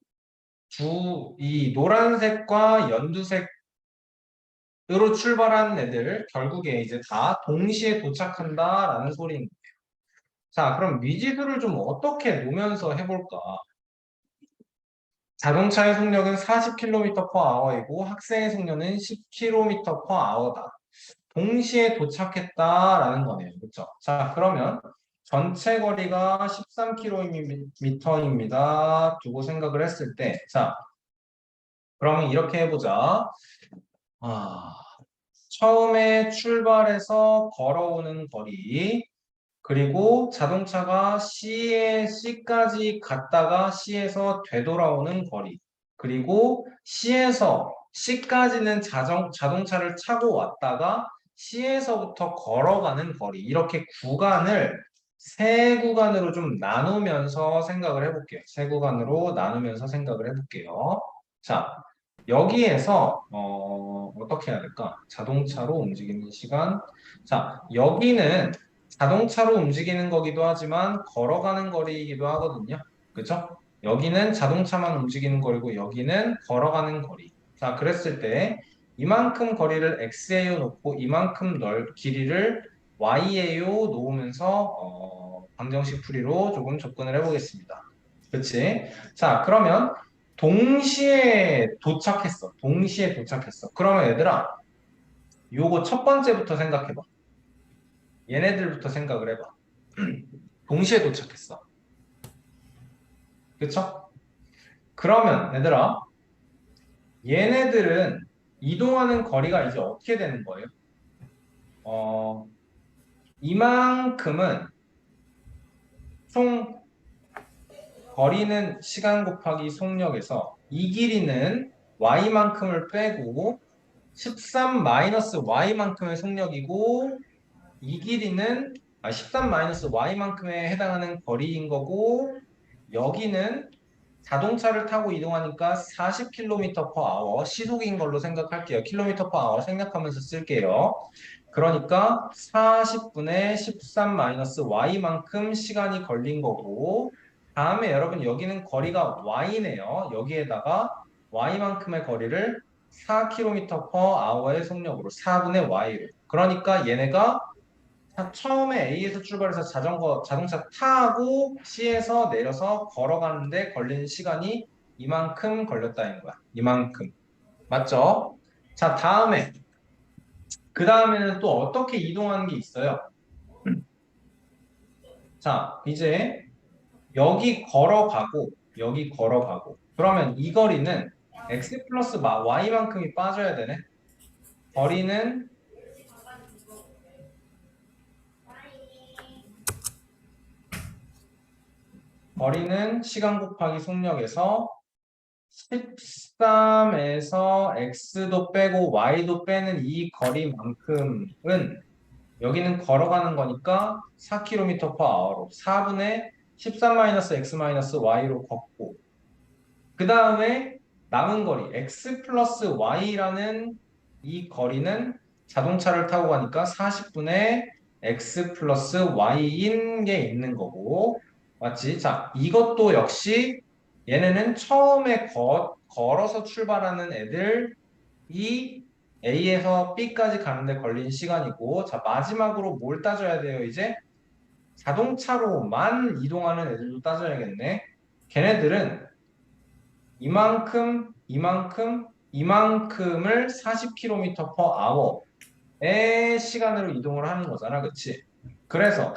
이 노란색과 연두색으로 출발한 애들 결국에 이제 다 동시에 도착한다라는 소리입니다. 자, 그럼 미지수를 좀 어떻게 놓으면서 해볼까? 자동차의 속력은 40km/h이고 학생의 속력은 10km/h다. 동시에 도착했다라는 거네요. 그렇죠? 자, 그러면 전체 거리가 13km입니다. 두고 생각을 했을 때, 자, 그러면 이렇게 해보자. 아, 처음에 출발해서 걸어오는 거리, 그리고 자동차가 C까지 갔다가 C에서 되돌아오는 거리, 그리고 C에서 C까지는 자동차를 차고 왔다가 C에서부터 걸어가는 거리, 이렇게 구간을 세 구간으로 좀 나누면서 생각을 해볼게요. 세 구간으로 나누면서 생각을 해볼게요. 자, 여기에서 어떻게 해야 될까? 자동차로 움직이는 시간. 자, 여기는 자동차로 움직이는 거기도 하지만 걸어가는 거리이기도 하거든요. 그렇죠? 여기는 자동차만 움직이는 거리고 여기는 걸어가는 거리. 자, 그랬을 때 이만큼 거리를 x에 놓고 이만큼 길이를 y에 놓으면서 방정식 풀이로 조금 접근을 해보겠습니다. 그렇지? 자, 그러면 동시에 도착했어. 동시에 도착했어. 그러면 얘들아, 요거 첫 번째부터 생각해봐. 얘네들부터 생각을 해봐. 동시에 도착했어. 그쵸? 그러면 얘들아, 얘네들은 이동하는 거리가 이제 어떻게 되는 거예요? 이만큼은 총 거리는 시간 곱하기 속력에서 이 길이는 y만큼을 빼고 13-y만큼의 속력이고 이 길이는 13-y만큼에 해당하는 거리인 거고 여기는 자동차를 타고 이동하니까 40km/h 시속인 걸로 생각할게요. km/h 생각하면서 쓸게요. 그러니까 40분의 13-y만큼 시간이 걸린 거고 다음에 여러분 여기는 거리가 y네요. 여기에다가 y만큼의 거리를 4km/h의 속력으로 4분의 y로. 그러니까 얘네가 처음에 A에서 출발해서 자동차 타고 C에서 내려서 걸어가는데 걸리는 시간이 이만큼 걸렸다는 거야. 이만큼. 맞죠? 자, 그 다음에는 또 어떻게 이동하는 게 있어요? 자, 이제 여기 걸어가고. 그러면 이 거리는 x 플러스 y만큼이 빠져야 되네. 거리는 시간 곱하기 속력에서 13에서 x도 빼고 y도 빼는 이 거리만큼은 여기는 걸어가는 거니까 4km/h로 4분의 13-x-y로 걷고 그 다음에 남은 거리 x 플러스 y라는 이 거리는 자동차를 타고 가니까 40분의 x 플러스 y인 게 있는 거고 맞지? 자, 이것도 역시 얘네는 처음에 걸어서 출발하는 애들이 A에서 B까지 가는데 걸린 시간이고 자, 마지막으로 뭘 따져야 돼요, 이제? 자동차로만 이동하는 애들도 따져야겠네. 걔네들은 이만큼을 40km/h의 시간으로 이동을 하는 거잖아, 그치? 그래서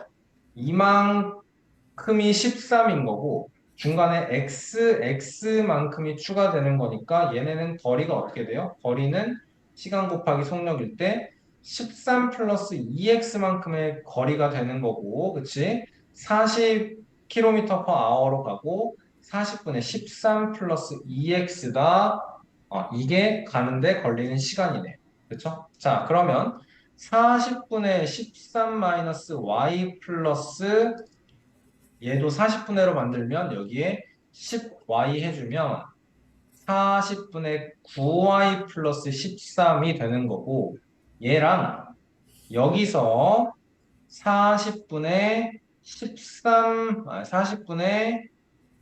이만큼이 13인 거고 중간에 x만큼이 추가되는 거니까 얘네는 거리가 어떻게 돼요? 거리는 시간 곱하기 속력일 때 13 플러스 2x만큼의 거리가 되는 거고, 그치? 40km/h로 가고 40분의 13 플러스 2x다. 이게 가는데 걸리는 시간이네. 그쵸? 자, 그러면 40분의 13 마이너스 y 플러스 얘도 40분의로 만들면 여기에 10y 해주면 40분의 9y 플러스 13이 되는 거고 얘랑 여기서 40분의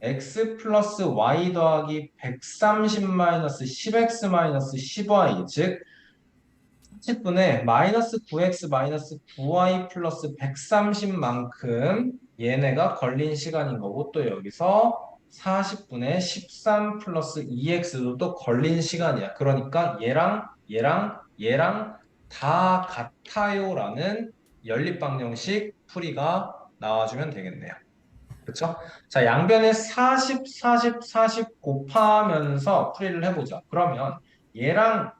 x 플러스 y 더하기 130 마이너스 10x 마이너스 10y 즉 10분의 마이너스 9x 마이너스 9y 플러스 130만큼 얘네가 걸린 시간인 거고 또 여기서 40분의 13 플러스 2x도 또 걸린 시간이야. 그러니까 얘랑 다 같아요라는 연립방정식 풀이가 나와주면 되겠네요. 그렇죠? 자, 양변에 40 곱하면서 풀이를 해보자. 그러면 얘랑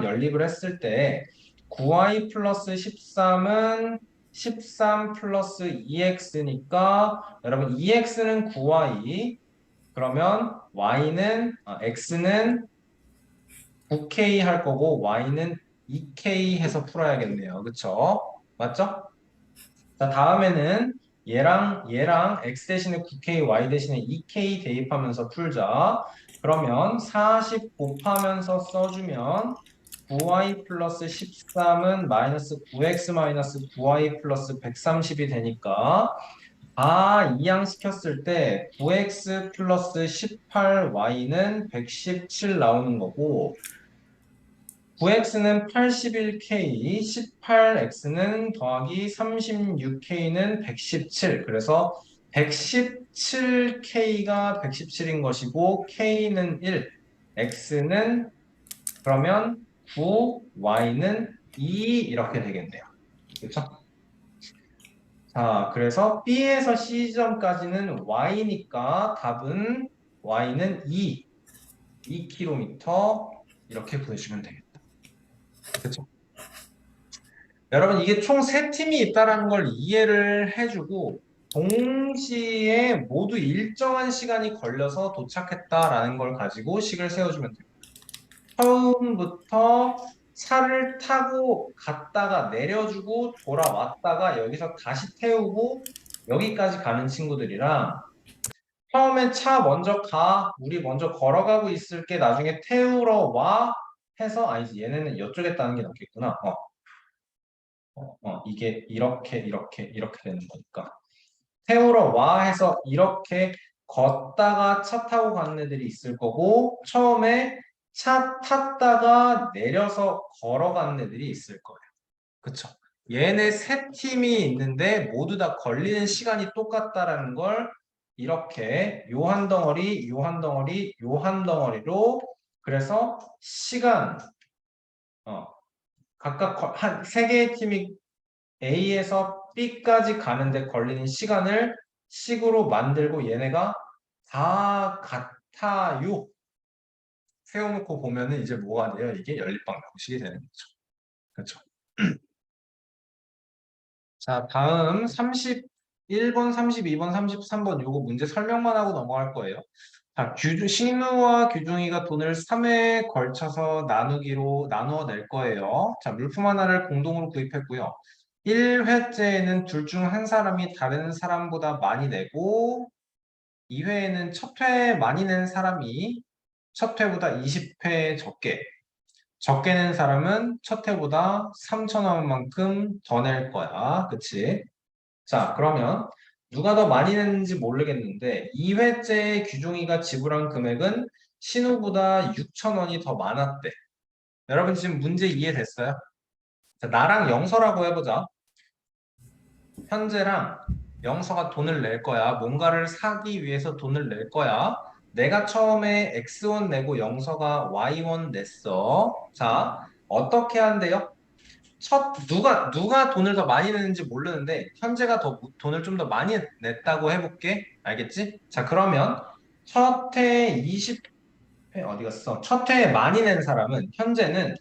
연립을 했을 때 9y 플러스 13은 13 플러스 2x니까 여러분 2x는 9y 그러면 x는 9k 할 거고 y는 2k 해서 풀어야겠네요. 그쵸? 맞죠? 자, 다음에는 얘랑 x 대신에 9k, y 대신에 2k 대입하면서 풀자. 그러면 40 곱하면서 써주면 9y 플러스 13은 마이너스 9x 마이너스 9y 플러스 130이 되니까 이항시켰을 때 9x 플러스 18y는 117 나오는 거고 9x는 81k, 18x는 더하기 36k는 117. 그래서 117k가 117인 것이고 k는 1, x는 그러면 9, y는 2 이렇게 되겠네요. 그렇죠? 자, 그래서 B에서 C점까지는 y니까 답은 y는 2km 이렇게 구해주면 되겠다. 그렇죠? 여러분 이게 총 세 팀이 있다는 걸 이해를 해주고 동시에 모두 일정한 시간이 걸려서 도착했다라는 걸 가지고 식을 세워주면 돼요. 처음부터 차를 타고 갔다가 내려주고 돌아왔다가 여기서 다시 태우고 여기까지 가는 친구들이랑 처음에 차 먼저 우리 먼저 걸어가고 있을게 나중에 태우러 와 해서 아니지 얘네는 이쪽에 따는 게 낫겠구나. 이게 이렇게 되는 거니까. 태우러 와 해서 이렇게 걷다가 차 타고 가는 애들이 있을 거고, 처음에 차 탔다가 내려서 걸어가는 애들이 있을 거예요. 그쵸? 얘네 세 팀이 있는데 모두 다 걸리는 시간이 똑같다라는 걸 이렇게 요 한 덩어리, 요 한 덩어리, 요 한 덩어리로 그래서 시간 어, 각각 한 세 개의 팀이 A에서 B까지 가는데 걸리는 시간을 식으로 만들고 얘네가 다 같아요. 세워놓고 보면은 이제 뭐가 돼요? 이게 연립방 정식이 되는 거죠. 그렇죠? 자, 다음 31번, 32번, 33번 요거 문제 설명만 하고 넘어갈 거예요. 자, 신우와 규중이가 돈을 3회에 걸쳐서 나누기로 나누어 낼 거예요. 자, 물품 하나를 공동으로 구입했고요. 1회째에는 둘 중 한 사람이 다른 사람보다 많이 내고 2회에는 첫 회 많이 낸 사람이 첫 회보다 20회 적게 낸 사람은 첫 회보다 3천 원만큼 더 낼 거야. 그치? 자, 그러면 누가 더 많이 냈는지 모르겠는데 2회째 규종이가 지불한 금액은 신우보다 6천 원이 더 많았대. 여러분 지금 문제 이해됐어요? 자, 나랑 영서라고 해보자. 현재랑 영서가 돈을 낼 거야. 뭔가를 사기 위해서 돈을 낼 거야. 내가 처음에 X1 내고 영서가 Y1 냈어. 자, 어떻게 한대요? 누가 돈을 더 많이 내는지 모르는데 현재가 더 돈을 좀 더 많이 냈다고 해볼게. 알겠지? 자, 그러면 첫 해 20회 어디 갔어? 첫 해에 많이 낸 사람은 현재는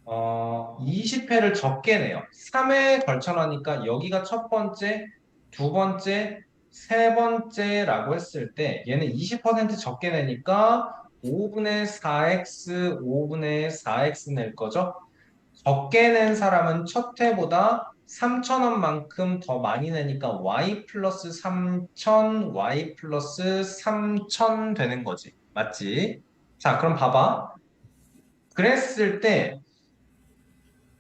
20회를 적게 내요. 3회에 걸쳐놓으니까 여기가 첫 번째, 두 번째, 세 번째라고 했을 때 얘는 20% 적게 내니까 5분의 4x, 5분의 4x 낼 거죠? 적게 낸 사람은 첫 해보다 3,000원만큼 더 많이 내니까 y 플러스 3,000, y 플러스 3,000 되는 거지. 맞지? 자, 그럼 봐봐. 그랬을 때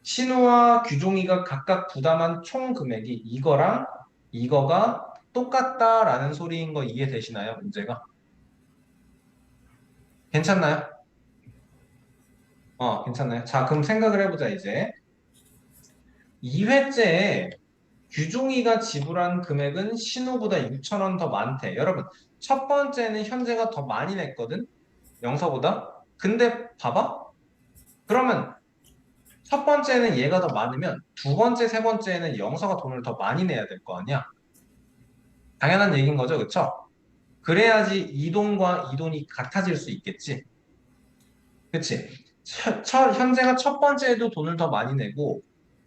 신우와 규종이가 각각 부담한 총 금액이 이거랑 이거가 똑같다라는 소리인 거 이해되시나요? 문제가? 괜찮나요? 괜찮나요? 자, 그럼 생각을 해보자, 이제. 2회째에 규종이가 지불한 금액은 신우보다 6천 원 더 많대. 여러분, 첫 번째는 현재가 더 많이 냈거든? 영서보다? 근데 봐봐. 그러면 첫 번째는 얘가 더 많으면 두 번째, 세 번째는 영서가 돈을 더 많이 내야 될 거 아니야? 당연한 얘기인 거죠, 그쵸? 그래야지 이 돈과 이 돈이 같아질 수 있겠지. 그치? 현재가 첫 번째에도 돈을 더 많이 내고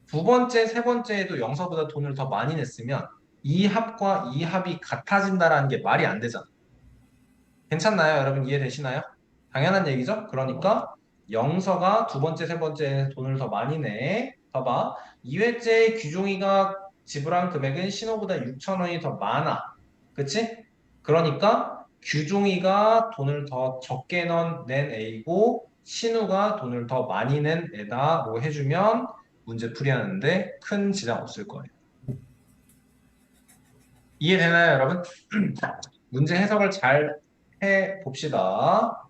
두 번째, 세 번째에도 영서보다 돈을 더 많이 냈으면 이 합과 이 합이 같아진다라는 게 말이 안 되잖아. 괜찮나요? 여러분 이해되시나요? 당연한 얘기죠? 그러니까 영서가 두 번째, 세 번째 돈을 더 많이 내. 봐봐. 2회째 규종이가 지불한 금액은 신호보다 6천 원이 더 많아. 그치? 그러니까 규종이가 돈을 더 적게 낸 A고 신우가 돈을 더 많이 낸 애다. 뭐 해주면 문제 풀이하는데 큰 지장 없을 거예요. 이해되나요, 여러분? 문제 해석을 잘 해봅시다.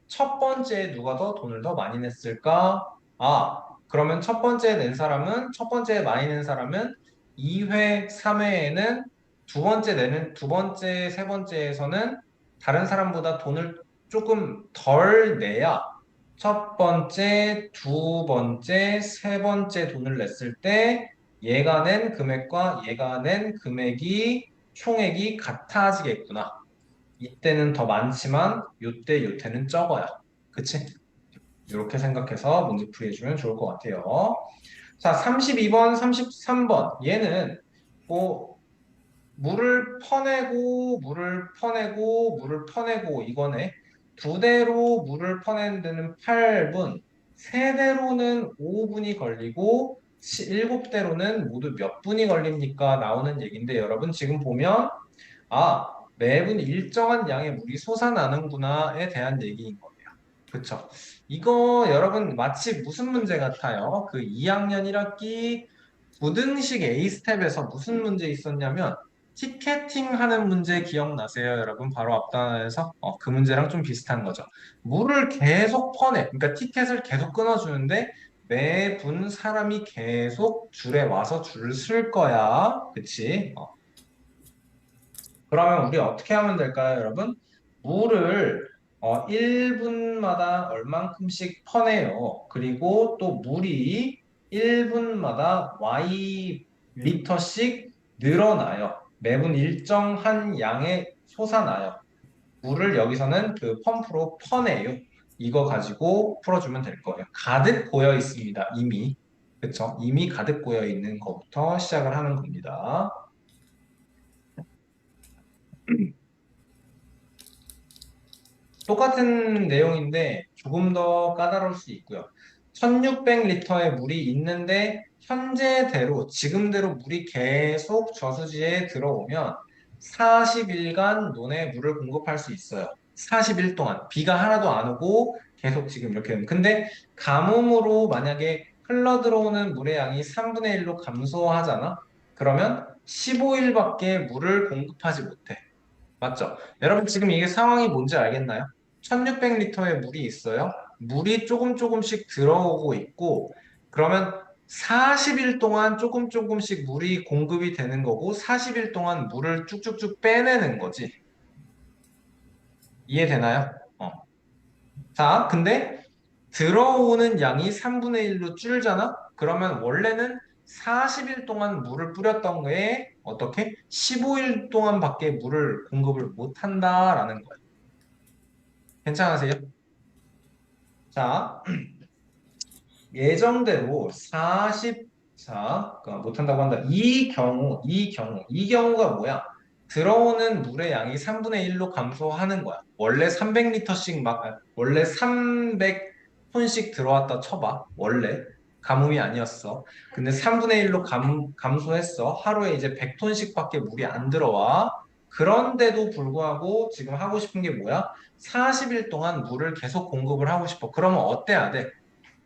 첫 번째에 누가 더 돈을 더 많이 냈을까? 그러면 첫 번째에 많이 낸 사람은 2회, 3회에는 두 번째, 세 번째에서는 다른 사람보다 돈을 조금 덜 내야 첫 번째, 두 번째, 세 번째 돈을 냈을 때 얘가 낸 금액과 얘가 낸 금액이 총액이 같아지겠구나. 이때는 더 많지만 요때는 적어야. 그치? 이렇게 생각해서 문제 풀이해주면 좋을 것 같아요. 자, 32번, 33번. 얘는 뭐 물을 퍼내고 이거네. 두 대로 물을 퍼내는 데는 8분, 세 대로는 5분이 걸리고 일곱 대로는 모두 몇 분이 걸립니까? 나오는 얘기인데 여러분 지금 보면 매분 일정한 양의 물이 솟아나는구나에 대한 얘기인 거예요. 그쵸? 이거 여러분 마치 무슨 문제 같아요? 그 2학년 1학기 부등식 A 스텝에서 무슨 문제 있었냐면 티켓팅 하는 문제 기억나세요, 여러분? 바로 앞단에서 그 문제랑 좀 비슷한 거죠. 물을 계속 퍼내. 그러니까 티켓을 계속 끊어주는데 매분 사람이 계속 줄에 와서 줄을 쓸 거야. 그치? 그러면 우리 어떻게 하면 될까요, 여러분? 물을 1분마다 얼만큼씩 퍼내요. 그리고 또 물이 1분마다 Y 리터씩 늘어나요. 매분 일정한 양의 솟아나요. 물을 여기서는 그 펌프로 퍼내요. 이거 가지고 풀어주면 될 거예요. 가득 고여 있습니다. 이미. 그쵸? 이미 가득 고여 있는 것부터 시작을 하는 겁니다. 똑같은 내용인데 조금 더 까다로울 수 있고요. 1600리터의 물이 있는데 현재대로 지금대로 물이 계속 저수지에 들어오면 40일간 논에 물을 공급할 수 있어요. 40일 동안 비가 하나도 안 오고 계속 지금 이렇게 근데 가뭄으로 만약에 흘러 들어오는 물의 양이 3분의 1로 감소하잖아. 그러면 15일밖에 물을 공급하지 못해. 맞죠? 여러분 지금 이게 상황이 뭔지 알겠나요? 1600리터의 물이 있어요. 물이 조금 조금씩 들어오고 있고 그러면 40일 동안 조금 조금씩 물이 공급이 되는 거고 40일 동안 물을 쭉쭉쭉 빼내는 거지. 이해되나요? 어. 자, 근데 들어오는 양이 3분의 1로 줄잖아? 그러면 원래는 40일 동안 물을 뿌렸던 거에 어떻게? 15일 동안밖에 물을 공급을 못 한다라는 거예요. 괜찮으세요? 자, 예정대로 44, 못한다고 한다. 이 경우가 뭐야? 들어오는 물의 양이 3분의 1로 감소하는 거야. 원래 300리터씩 원래 300톤씩 들어왔다 쳐봐. 원래. 가뭄이 아니었어. 근데 3분의 1로 감소했어. 하루에 이제 100톤씩밖에 물이 안 들어와. 그런데도 불구하고 지금 하고 싶은 게 뭐야? 40일 동안 물을 계속 공급을 하고 싶어. 그러면 어때야 돼?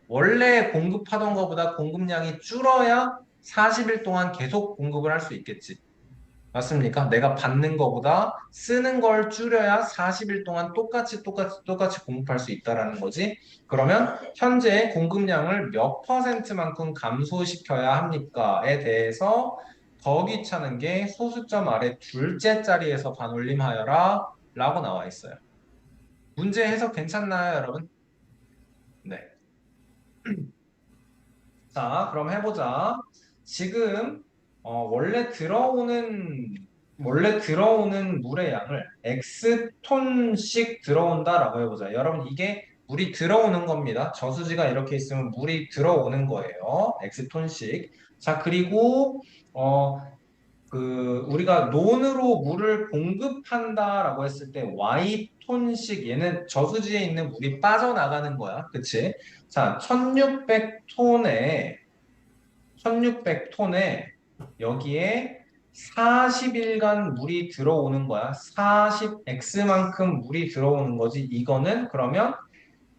원래 공급하던 것보다 공급량이 줄어야 40일 동안 계속 공급을 할 수 있겠지. 맞습니까? 내가 받는 것보다 쓰는 걸 줄여야 40일 동안 똑같이 공급할 수 있다라는 거지. 그러면 현재 공급량을 몇 퍼센트만큼 감소시켜야 합니까?에 대해서 더 귀찮은 게 소수점 아래 둘째 자리에서 반올림하여라 라고 나와 있어요. 문제 해석 괜찮나요, 여러분? 네. 자, 그럼 해보자. 지금 원래 들어오는 물의 양을 X톤씩 들어온다라고 해보자. 여러분 이게 물이 들어오는 겁니다. 저수지가 이렇게 있으면 물이 들어오는 거예요. X톤씩. 자, 그리고 어, 우리가 논으로 물을 공급한다라고 했을 때 Y톤씩 얘는 저수지에 있는 물이 빠져나가는 거야. 그치? 자, 1600톤에 여기에 40일간 물이 들어오는 거야. 40x만큼 물이 들어오는 거지. 이거는 그러면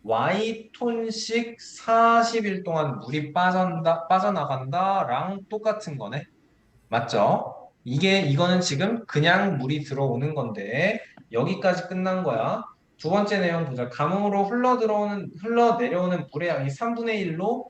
Y톤씩 40일 동안 물이 빠져나간다랑 똑같은 거네. 맞죠? 이거는 지금 그냥 물이 들어오는 건데, 여기까지 끝난 거야. 두 번째 내용 보자. 가뭄으로 흘러내려오는 물의 양이 3분의 1로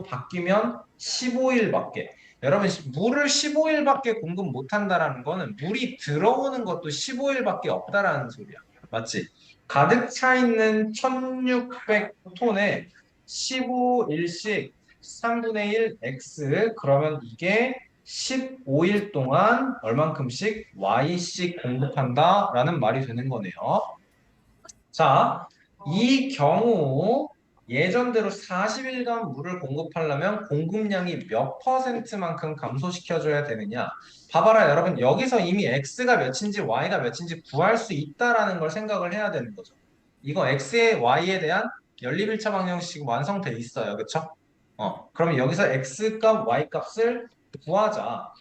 바뀌면 15일밖에. 여러분, 물을 15일밖에 공급 못 한다라는 거는 물이 들어오는 것도 15일밖에 없다라는 소리야. 맞지? 가득 차 있는 1600톤에 15일씩 3분의 1 x 그러면 이게 15일 동안 얼만큼씩 Y씩 공급한다라는 말이 되는 거네요. 자, 이 경우 예전대로 40일간 물을 공급하려면 공급량이 몇 퍼센트만큼 감소시켜줘야 되느냐? 봐봐라, 여러분. 여기서 이미 X가 몇인지 Y가 몇인지 구할 수 있다라는 걸 생각을 해야 되는 거죠. 이거 X에 Y에 대한 연립일차 방정식 완성돼 있어요. 그쵸? 그러면 여기서 X 값, Y 값을 구하자.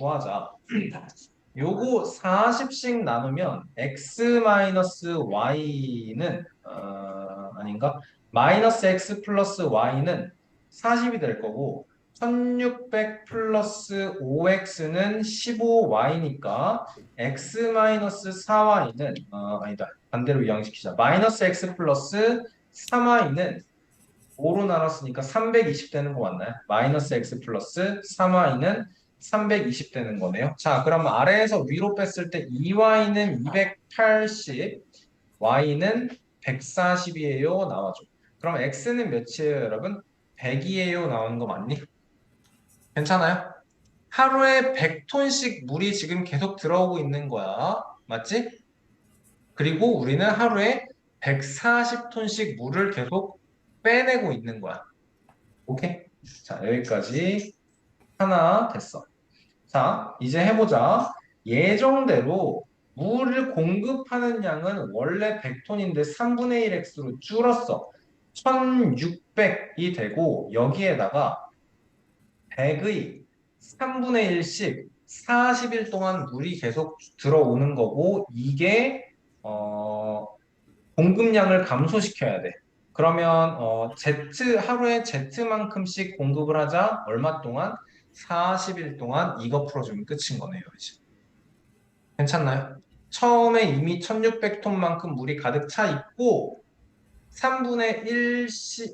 요거 40씩 나누면 x-y는 아닌가? 마이너스 x 플러스 y는 40이 될 거고 1600 플러스 5x는 15y니까 x 마이너스 4y는 아니다. 반대로 이항시키자. 마이너스 x 플러스 3y는 5로 나눴으니까 320 되는 거 맞나요? 마이너스 x 플러스 3y는 320 되는 거네요. 자, 그럼 아래에서 위로 뺐을 때 2y는 280, y는 140이에요. 나와줘. 그럼 x는 몇이에요, 여러분? 100이에요. 나오는 거 맞니? 괜찮아요? 하루에 100톤씩 물이 지금 계속 들어오고 있는 거야. 맞지? 그리고 우리는 하루에 140톤씩 물을 계속 빼내고 있는 거야. 오케이? 자, 여기까지 하나 됐어. 자, 이제 해보자. 예정대로 물을 공급하는 양은 원래 100톤인데 3분의 1x로 줄었어. 1600이 되고 여기에다가 100의 3분의 1씩 40일 동안 물이 계속 들어오는 거고 이게 공급량을 감소시켜야 돼. 그러면 Z 하루에 Z만큼씩 공급을 하자. 얼마 동안? 40일 동안 이거 풀어주면 끝인 거네요. 이제. 괜찮나요? 처음에 이미 1600톤만큼 물이 가득 차 있고 3분의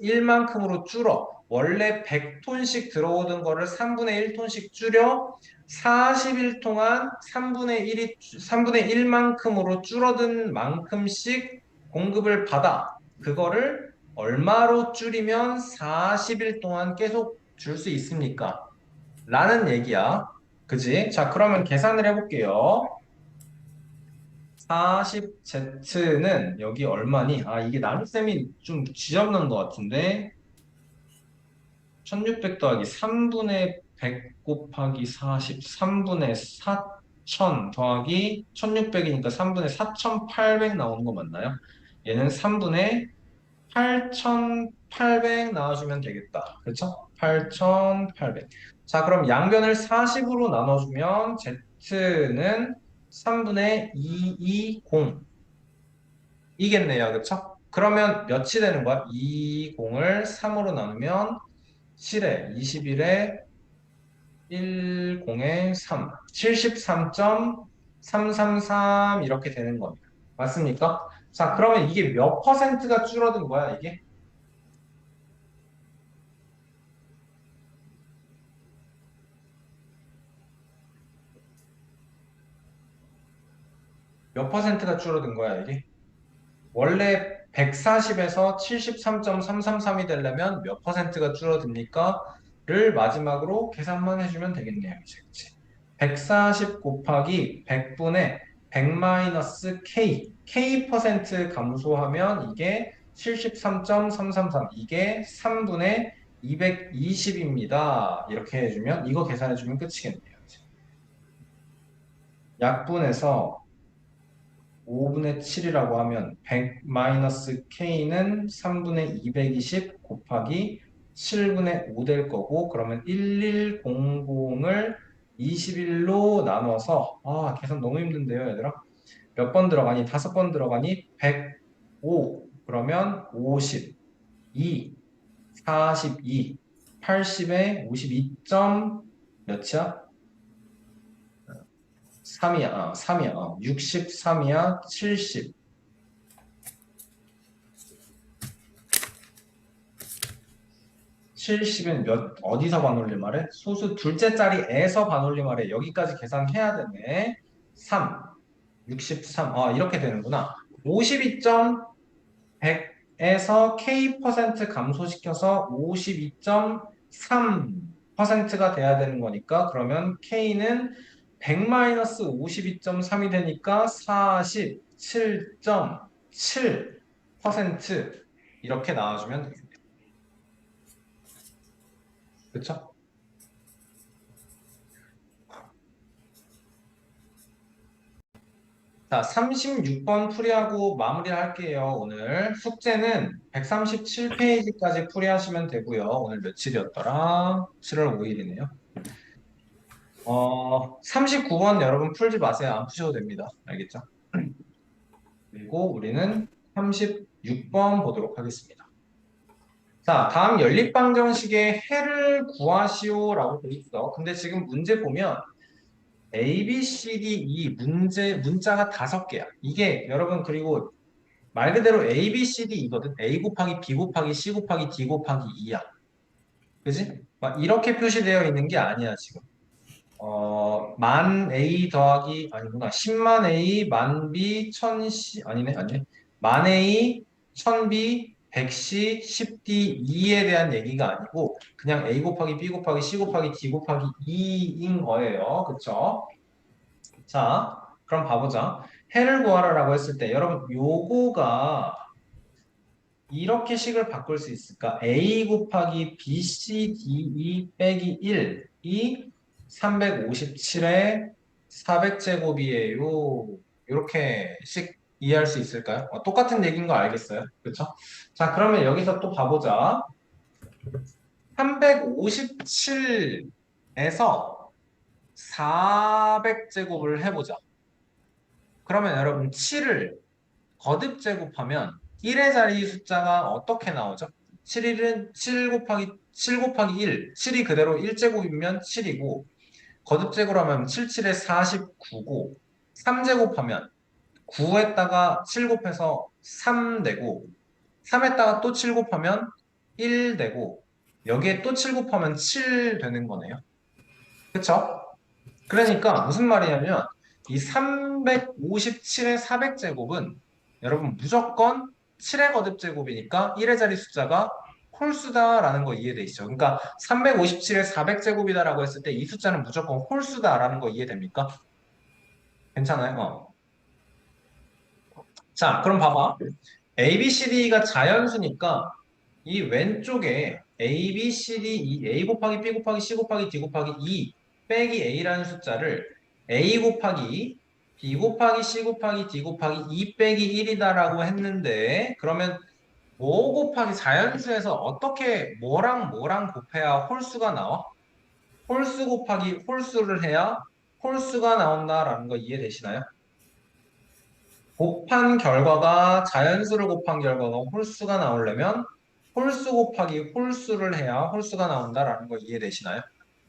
1만큼으로 줄어. 원래 100톤씩 들어오던 거를 3분의 1톤씩 줄여 40일 동안 3분의 1만큼으로 줄어든 만큼씩 공급을 받아. 그거를 얼마로 줄이면 40일 동안 계속 줄 수 있습니까? 라는 얘기야. 그지? 자, 그러면 계산을 해볼게요. 40Z는 여기 얼마니? 아, 이게 나눗셈이 좀 쥐잡는 것 같은데. 1600 더하기 3분의 100 곱하기 40, 3분의 4000 더하기 1600이니까 3분의 4800 나오는 거 맞나요? 얘는 3분의 8800 나와주면 되겠다. 그렇죠? 8800. 자, 그럼 양변을 40으로 나눠주면 Z는 3분의 220 이겠네요. 그렇죠? 그러면 몇이 되는 거야? 20을 3으로 나누면 7에 21에 10에 3 73.333 이렇게 되는 겁니다. 맞습니까? 자, 그러면 이게 몇 퍼센트가 줄어든 거야, 이게? 몇 퍼센트가 줄어든 거야, 이게? 원래 140에서 73.333이 되려면 몇 퍼센트가 줄어듭니까? 를 마지막으로 계산만 해주면 되겠네요. 이제, 그치? 140 곱하기 100분의 100 마이너스 K. K 퍼센트 감소하면 이게 73.333. 이게 3분의 220입니다. 이렇게 해주면 이거 계산해주면 끝이겠네요. 이제. 약분해서 5분의 7이라고 하면 100 마이너스 k는 3분의 220 곱하기 7분의 5 될 거고 그러면 1100을 21로 나눠서 계산 너무 힘든데요 얘들아 몇 번 들어가니? 5번 들어가니? 105 그러면 50 2 42 80에 52점 몇이야? 3이야, 3이야, 63이야, 70. 70은 어디서 반올림하래? 소수 둘째 자리에서 반올림하래. 여기까지 계산해야 되네. 3, 63. 이렇게 되는구나. 52.100에서 K% 감소시켜서 52.3%가 돼야 되는 거니까, 그러면 K는 100-52.3이 되니까 47.7% 이렇게 나와주면 되겠네요. 그쵸? 자, 36번 풀이하고 마무리할게요. 오늘 숙제는 137페이지까지 풀이하시면 되고요. 오늘 며칠이었더라? 7월 5일이네요. 39번 여러분 풀지 마세요. 안 푸셔도 됩니다. 알겠죠? 그리고 우리는 36번 보도록 하겠습니다. 자, 다음 연립방정식의 해를 구하시오라고 돼 있어. 근데 지금 문제 보면 A, B, C, D, E 문자가 5개야. 이게 여러분 그리고 말 그대로 A, B, C, D 이거든. A 곱하기 B 곱하기 C 곱하기 D 곱하기 2야. 그지? 막 이렇게 표시되어 있는 게 아니야, 지금. 만 A 더하기, 아니구나. 10만 A, 만 B, 1000C, 아니네. 만 A, 1000B, 100C, 10D, 2에 대한 얘기가 아니고, 그냥 A 곱하기 B 곱하기 C 곱하기 D 곱하기 2인 거예요. 그쵸? 자, 그럼 봐보자. 해를 구하라라고 했을 때, 여러분, 요거가 이렇게 식을 바꿀 수 있을까? A 곱하기 B, C, D, E 빼기 1이 357의 400제곱이에요. 이렇게 식 이해할 수 있을까요? 똑같은 얘기인 거 알겠어요? 그렇죠? 자, 그러면 여기서 또 봐보자. 357에서 400제곱을 해보자. 그러면 여러분 7을 거듭 제곱하면 1의 자리 숫자가 어떻게 나오죠? 7일은 7 곱하기 1, 7이 그대로 1제곱이면 7이고 거듭 제곱하면 7, 7에 49고 3제곱하면 9에다가 7 곱해서 3 되고 3에다가 또 7 곱하면 1 되고 여기에 또 7 곱하면 7 되는 거네요. 그쵸? 그러니까 무슨 말이냐면 이 357의 400제곱은 여러분 무조건 7의 거듭제곱이니까 1의 자리 숫자가 홀수다라는 거 이해되시죠? 그러니까 357의 400제곱이다라고 했을 때 이 숫자는 무조건 홀수다라는 거 이해됩니까? 괜찮아요? 자, 그럼 봐봐. A, B, C, D가 자연수니까 이 왼쪽에 A, B, C, D, A 곱하기 B 곱하기 C 곱하기 D 곱하기 2 빼기 A라는 숫자를 A 곱하기 B 곱하기 C 곱하기 D 곱하기 2 빼기 1이다라고 했는데 그러면 뭐 곱하기 자연수에서 어떻게 뭐랑 곱해야 홀수가 나와? 홀수 곱하기 홀수를 해야 홀수가 나온다라는 거 이해되시나요? 곱한 결과가 자연수를 곱한 결과가 홀수가 나오려면 홀수 곱하기 홀수를 해야 홀수가 나온다라는 거 이해되시나요?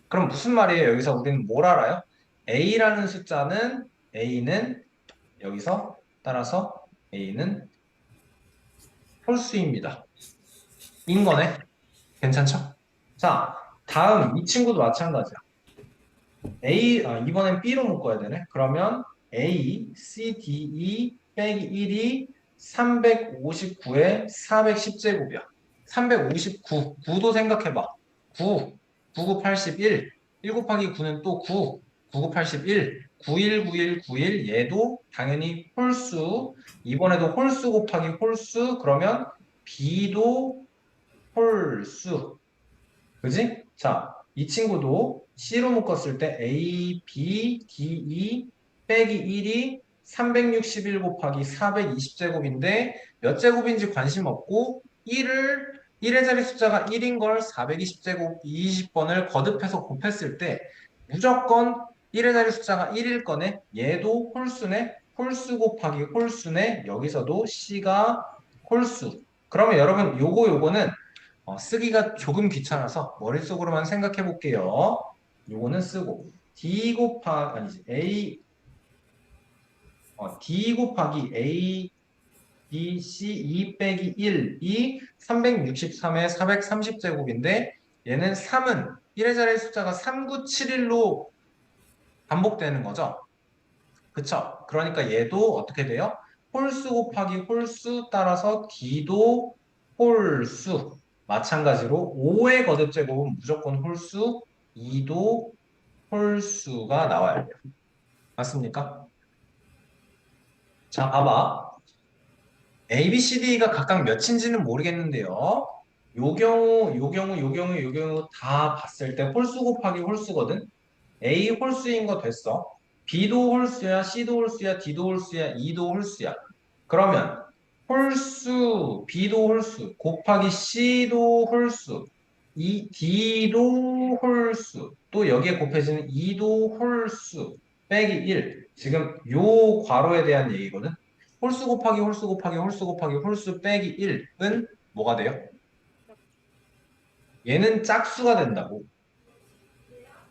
그럼 무슨 말이에요? 여기서 우리는 뭘 알아요? A라는 숫자는 A는 여기서 따라서 A는 홀수입니다. 인 거네. 괜찮죠? 자, 다음 이 친구도 마찬가지야. 이번엔 B로 묶어야 되네. 그러면 A, C, D, E 빼기 1이 359에 410제곱이야. 359, 9도 생각해봐. 9, 9, 9, 81, 1 곱하기 9는 또 9, 9, 9, 81, 91, 91, 91, 얘도 당연히 홀수, 이번에도 홀수 곱하기 홀수, 그러면 B도 홀수. 그지? 자, 이 친구도 C로 묶었을 때 A, B, D, E 빼기 1이 361 곱하기 420제곱인데 몇 제곱인지 관심 없고 1의 자리 숫자가 1인 걸 420제곱 20번을 거듭해서 곱했을 때 무조건 1의 자리 숫자가 1일 거네. 얘도 홀수네. 홀수 곱하기 홀수네. 여기서도 C가 홀수. 그러면 여러분 요거는 쓰기가 조금 귀찮아서 머릿속으로만 생각해 볼게요. 요거는 쓰고 D 곱하기 아니지 D 곱하기 A B C 2 빼기 1이 363의 430제곱인데 얘는 3은 1의 자리 숫자가 3971로 반복되는 거죠. 그쵸? 그러니까 얘도 어떻게 돼요? 홀수 곱하기 홀수 따라서 D도 홀수. 마찬가지로 5의 거듭제곱은 무조건 홀수, 2도 홀수가 나와야 돼요. 맞습니까? 자, 봐봐. A, B, C, D가 각각 몇인지는 모르겠는데요. 요 경우 다 봤을 때 홀수 곱하기 홀수거든. A 홀수인 거 됐어. B도 홀수야, C도 홀수야, D도 홀수야, E도 홀수야. 그러면 홀수, B도 홀수, 곱하기 C도 홀수, D도 홀수, 또 여기에 곱해지는 E도 홀수, 빼기 1. 지금 요 괄호에 대한 얘기거든. 홀수 곱하기 홀수 곱하기 홀수 곱하기 홀수 빼기 1은 뭐가 돼요? 얘는 짝수가 된다고.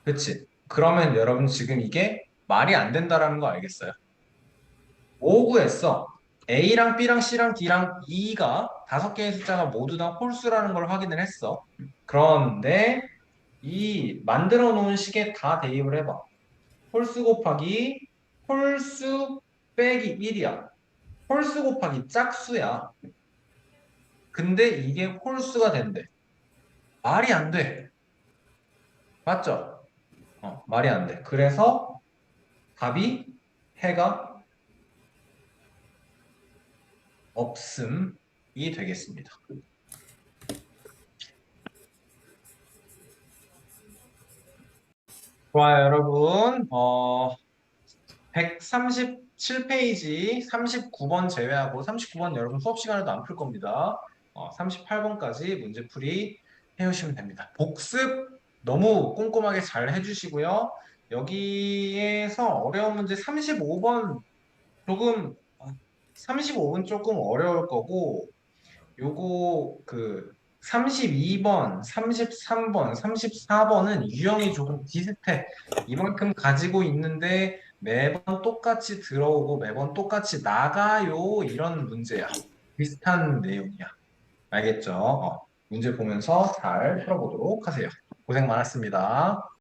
그치? 그러면 여러분 지금 이게 말이 안 된다라는 거 알겠어요? 5 구했어. A랑 B랑 C랑 D랑 E가 5개의 숫자가 모두 다 홀수라는 걸 확인을 했어. 그런데 이 만들어 놓은 식에 다 대입을 해봐. 홀수 곱하기 홀수 빼기 1이야. 홀수 곱하기 짝수야. 근데 이게 홀수가 된대. 말이 안 돼. 맞죠? 말이 안 돼. 그래서 답이 해가 없음이 되겠습니다. 좋아요, 여러분. 137페이지 39번 제외하고 39번 여러분 수업 시간에도 안 풀 겁니다. 38번까지 문제풀이 해오시면 됩니다. 복습 너무 꼼꼼하게 잘 해주시고요. 여기에서 어려운 문제 35번 조금 35분 조금 어려울 거고 요거 그 32번, 33번, 34번은 유형이 조금 비슷해. 이만큼 가지고 있는데 매번 똑같이 들어오고 매번 똑같이 나가요. 이런 문제야. 비슷한 내용이야. 알겠죠? 문제 보면서 잘 풀어보도록 하세요. 고생 많았습니다.